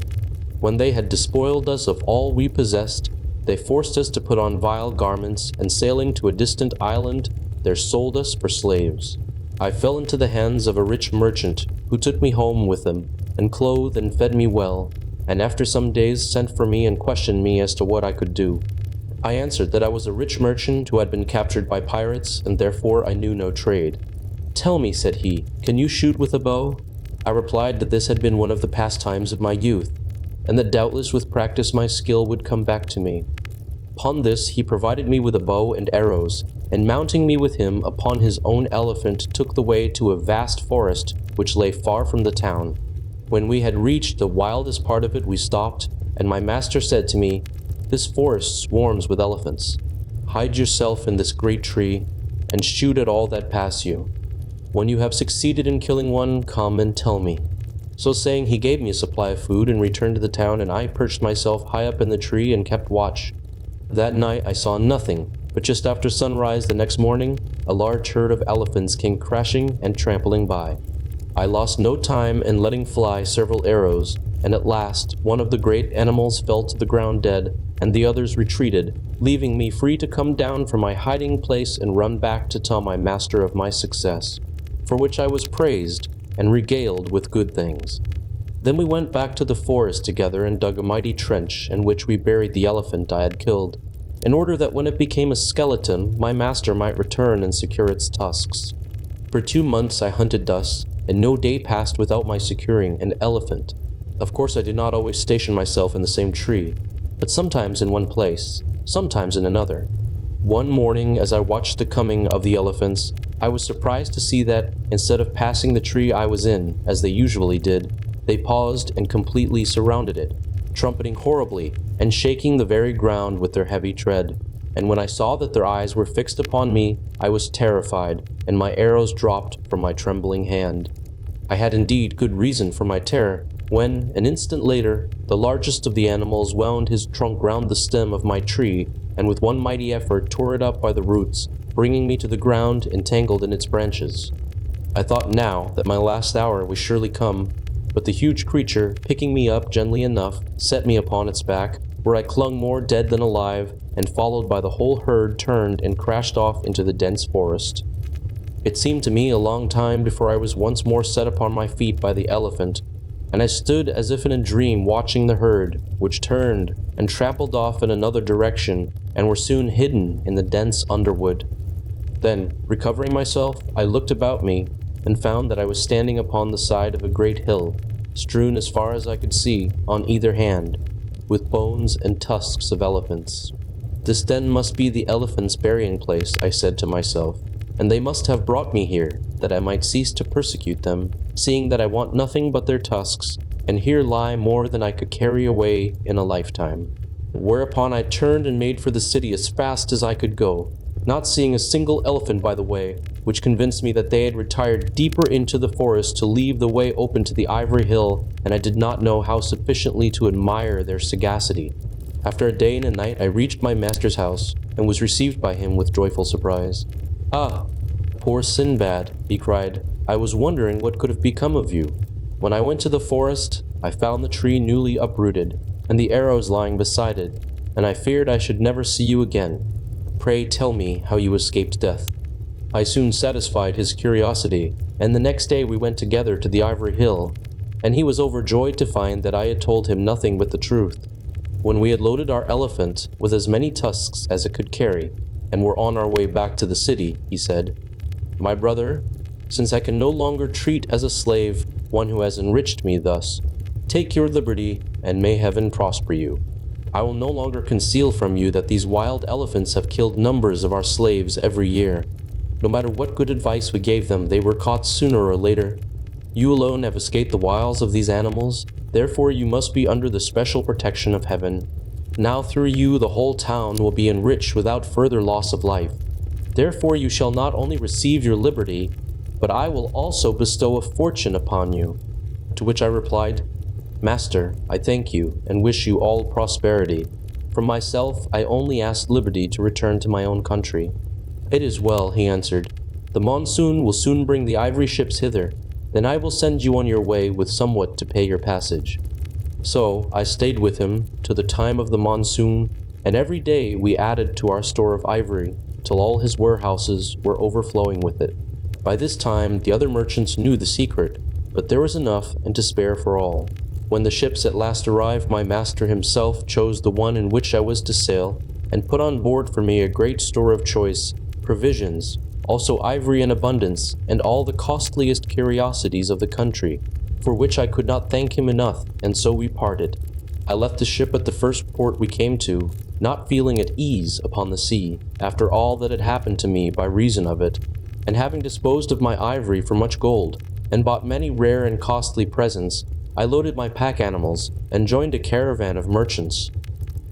When they had despoiled us of all we possessed, they forced us to put on vile garments, and sailing to a distant island, there sold us for slaves. I fell into the hands of a rich merchant, who took me home with him, and clothed and fed me well, and after some days sent for me and questioned me as to what I could do. I answered that I was a rich merchant who had been captured by pirates, and therefore I knew no trade. "Tell me," said he, "can you shoot with a bow?" I replied that this had been one of the pastimes of my youth, and that doubtless with practice my skill would come back to me. Upon this he provided me with a bow and arrows, and mounting me with him upon his own elephant took the way to a vast forest which lay far from the town. When we had reached the wildest part of it we stopped, and my master said to me, "This forest swarms with elephants. Hide yourself in this great tree, and shoot at all that pass you. When you have succeeded in killing one, come and tell me." So saying, he gave me a supply of food and returned to the town, and I perched myself high up in the tree and kept watch. That night I saw nothing, but just after sunrise the next morning, a large herd of elephants came crashing and trampling by. I lost no time in letting fly several arrows, and at last one of the great animals fell to the ground dead, and the others retreated, leaving me free to come down from my hiding place and run back to tell my master of my success, for which I was praised and regaled with good things. Then we went back to the forest together and dug a mighty trench in which we buried the elephant I had killed, in order that when it became a skeleton, my master might return and secure its tusks. For 2 months I hunted thus, and no day passed without my securing an elephant. Of course I did not always station myself in the same tree, but sometimes in one place, sometimes in another. One morning, as I watched the coming of the elephants, I was surprised to see that, instead of passing the tree I was in, as they usually did, they paused and completely surrounded it, trumpeting horribly and shaking the very ground with their heavy tread. And when I saw that their eyes were fixed upon me, I was terrified, and my arrows dropped from my trembling hand. I had indeed good reason for my terror, when, an instant later, the largest of the animals wound his trunk round the stem of my tree, and with one mighty effort tore it up by the roots, bringing me to the ground entangled in its branches. I thought now that my last hour was surely come, but the huge creature, picking me up gently enough, set me upon its back, where I clung more dead than alive, and followed by the whole herd turned and crashed off into the dense forest. It seemed to me a long time before I was once more set upon my feet by the elephant, and I stood as if in a dream watching the herd, which turned and trampled off in another direction, and were soon hidden in the dense underwood. Then, recovering myself, I looked about me, and found that I was standing upon the side of a great hill, strewn as far as I could see, on either hand, with bones and tusks of elephants. This then must be the elephants' burying place, I said to myself, and they must have brought me here, that I might cease to persecute them, seeing that I want nothing but their tusks, and here lie more than I could carry away in a lifetime. Whereupon I turned and made for the city as fast as I could go, not seeing a single elephant by the way, which convinced me that they had retired deeper into the forest to leave the way open to the ivory hill, and I did not know how sufficiently to admire their sagacity. After a day and a night I reached my master's house, and was received by him with joyful surprise. "Ah, poor Sindbad," he cried, "I was wondering what could have become of you. When I went to the forest, I found the tree newly uprooted, and the arrows lying beside it, and I feared I should never see you again. Pray tell me how you escaped death." I soon satisfied his curiosity, and the next day we went together to the ivory hill, and he was overjoyed to find that I had told him nothing but the truth. When we had loaded our elephant with as many tusks as it could carry, and were on our way back to the city, he said, "My brother, since I can no longer treat as a slave one who has enriched me thus, take your liberty, and may heaven prosper you. I will no longer conceal from you that these wild elephants have killed numbers of our slaves every year. No matter what good advice we gave them, they were caught sooner or later. You alone have escaped the wiles of these animals, therefore you must be under the special protection of heaven. Now through you the whole town will be enriched without further loss of life. Therefore you shall not only receive your liberty, but I will also bestow a fortune upon you." To which I replied, "Master, I thank you, and wish you all prosperity. For myself, I only ask liberty to return to my own country." "It is well," he answered. "The monsoon will soon bring the ivory ships hither. Then I will send you on your way with somewhat to pay your passage." So I stayed with him till the time of the monsoon, and every day we added to our store of ivory, till all his warehouses were overflowing with it. By this time the other merchants knew the secret, but there was enough and to spare for all. When the ships at last arrived, my master himself chose the one in which I was to sail, and put on board for me a great store of choice provisions, also ivory in abundance, and all the costliest curiosities of the country, for which I could not thank him enough, and so we parted. I left the ship at the first port we came to, not feeling at ease upon the sea, after all that had happened to me by reason of it, and having disposed of my ivory for much gold, and bought many rare and costly presents, I loaded my pack animals, and joined a caravan of merchants.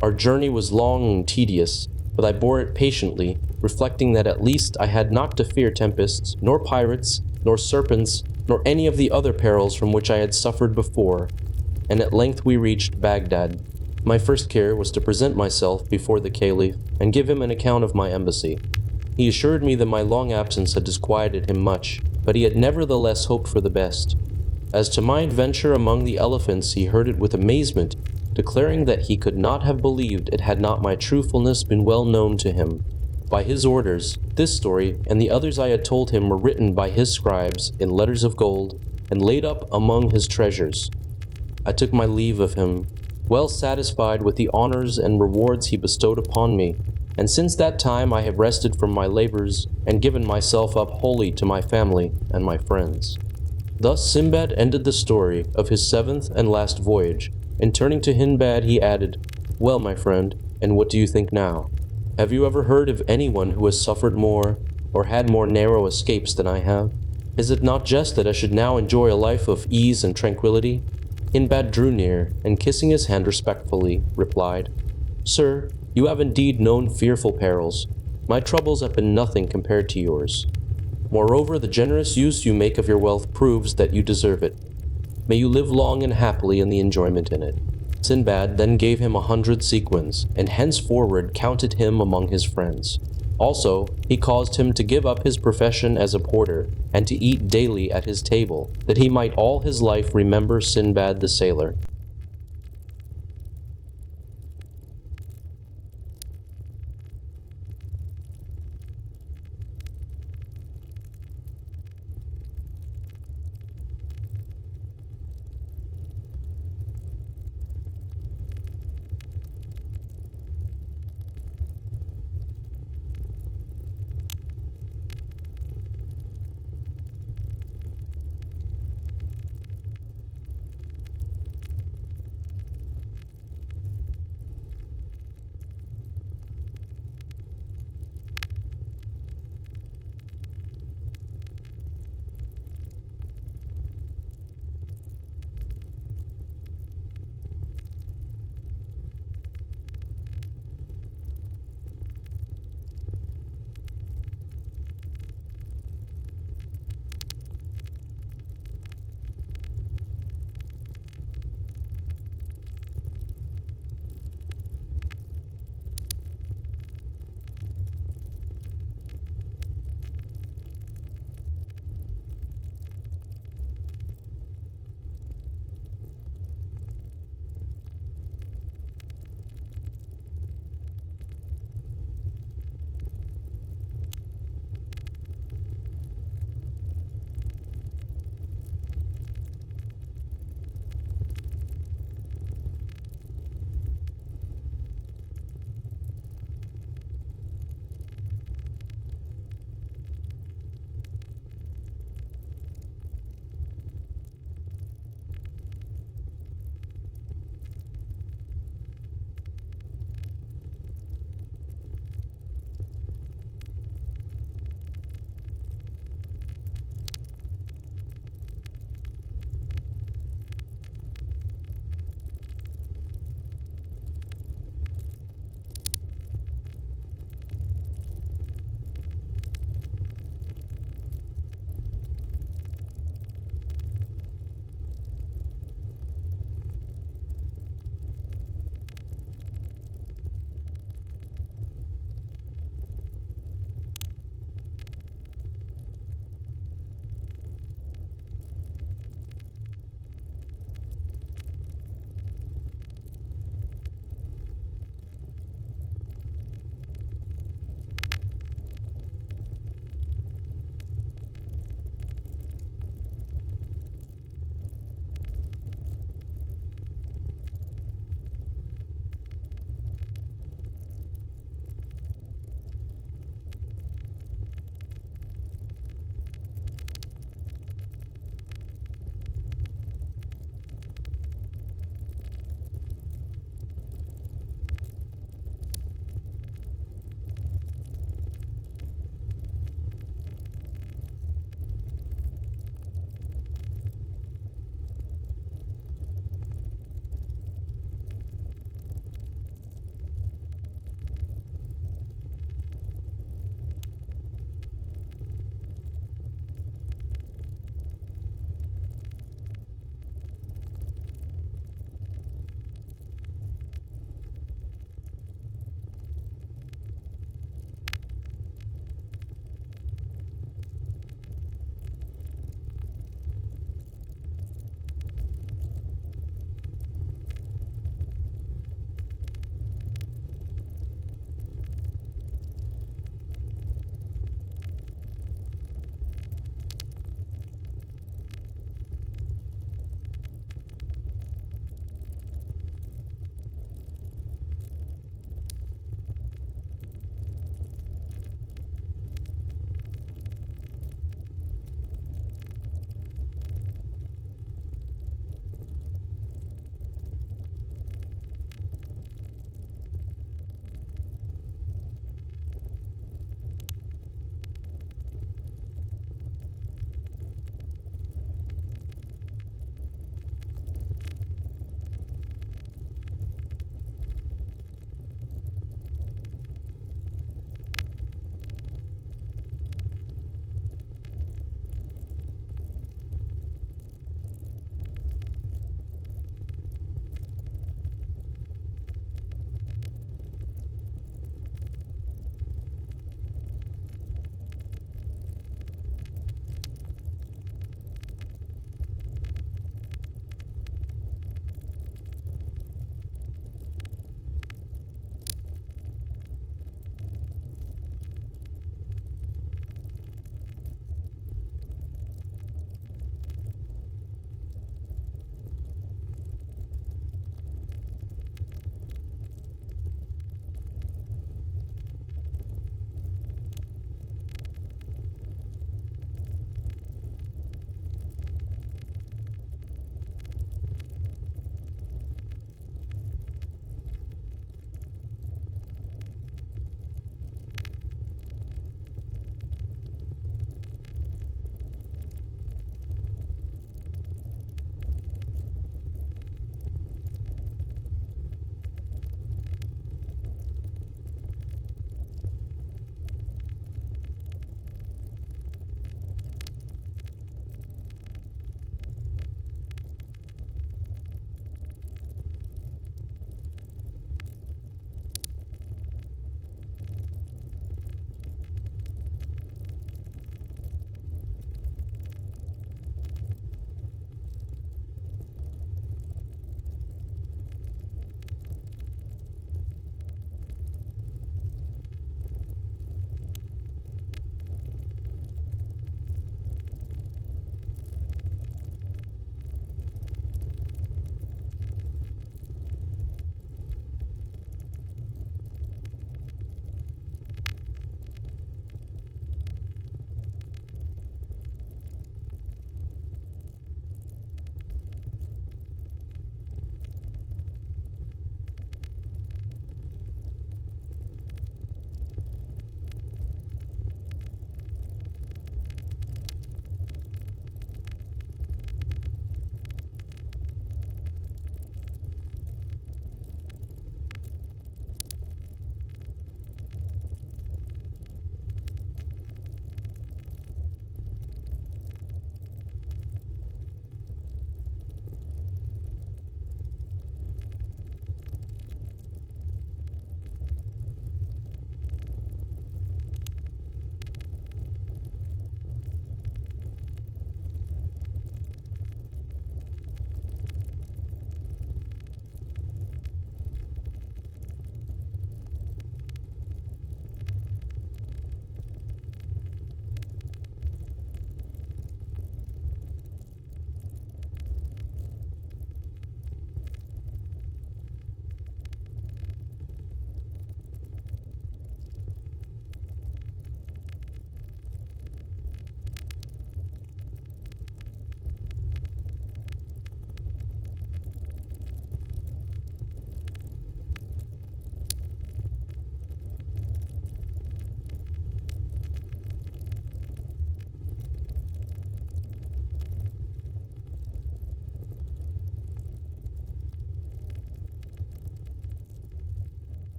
Our journey was long and tedious, but I bore it patiently, reflecting that at least I had not to fear tempests, nor pirates, nor serpents, nor any of the other perils from which I had suffered before, and at length we reached Baghdad. My first care was to present myself before the Caliph, and give him an account of my embassy. He assured me that my long absence had disquieted him much, but he had nevertheless hoped for the best. As to my adventure among the elephants, he heard it with amazement, declaring that he could not have believed it had not my truthfulness been well known to him. By his orders, this story and the others I had told him were written by his scribes in letters of gold, and laid up among his treasures. I took my leave of him, well satisfied with the honors and rewards he bestowed upon me, and since that time I have rested from my labors, and given myself up wholly to my family and my friends. Thus Sindbad ended the story of his 7th and last voyage, and turning to Hindbad he added, "Well, my friend, and what do you think now? Have you ever heard of anyone who has suffered more, or had more narrow escapes than I have? Is it not just that I should now enjoy a life of ease and tranquility?" Hindbad drew near, and kissing his hand respectfully, replied, "Sir, you have indeed known fearful perils. My troubles have been nothing compared to yours. Moreover, the generous use you make of your wealth proves that you deserve it. May you live long and happily in the enjoyment in it." Sindbad then gave him 100 sequins, and henceforward counted him among his friends. Also, he caused him to give up his profession as a porter, and to eat daily at his table, that he might all his life remember Sindbad the sailor.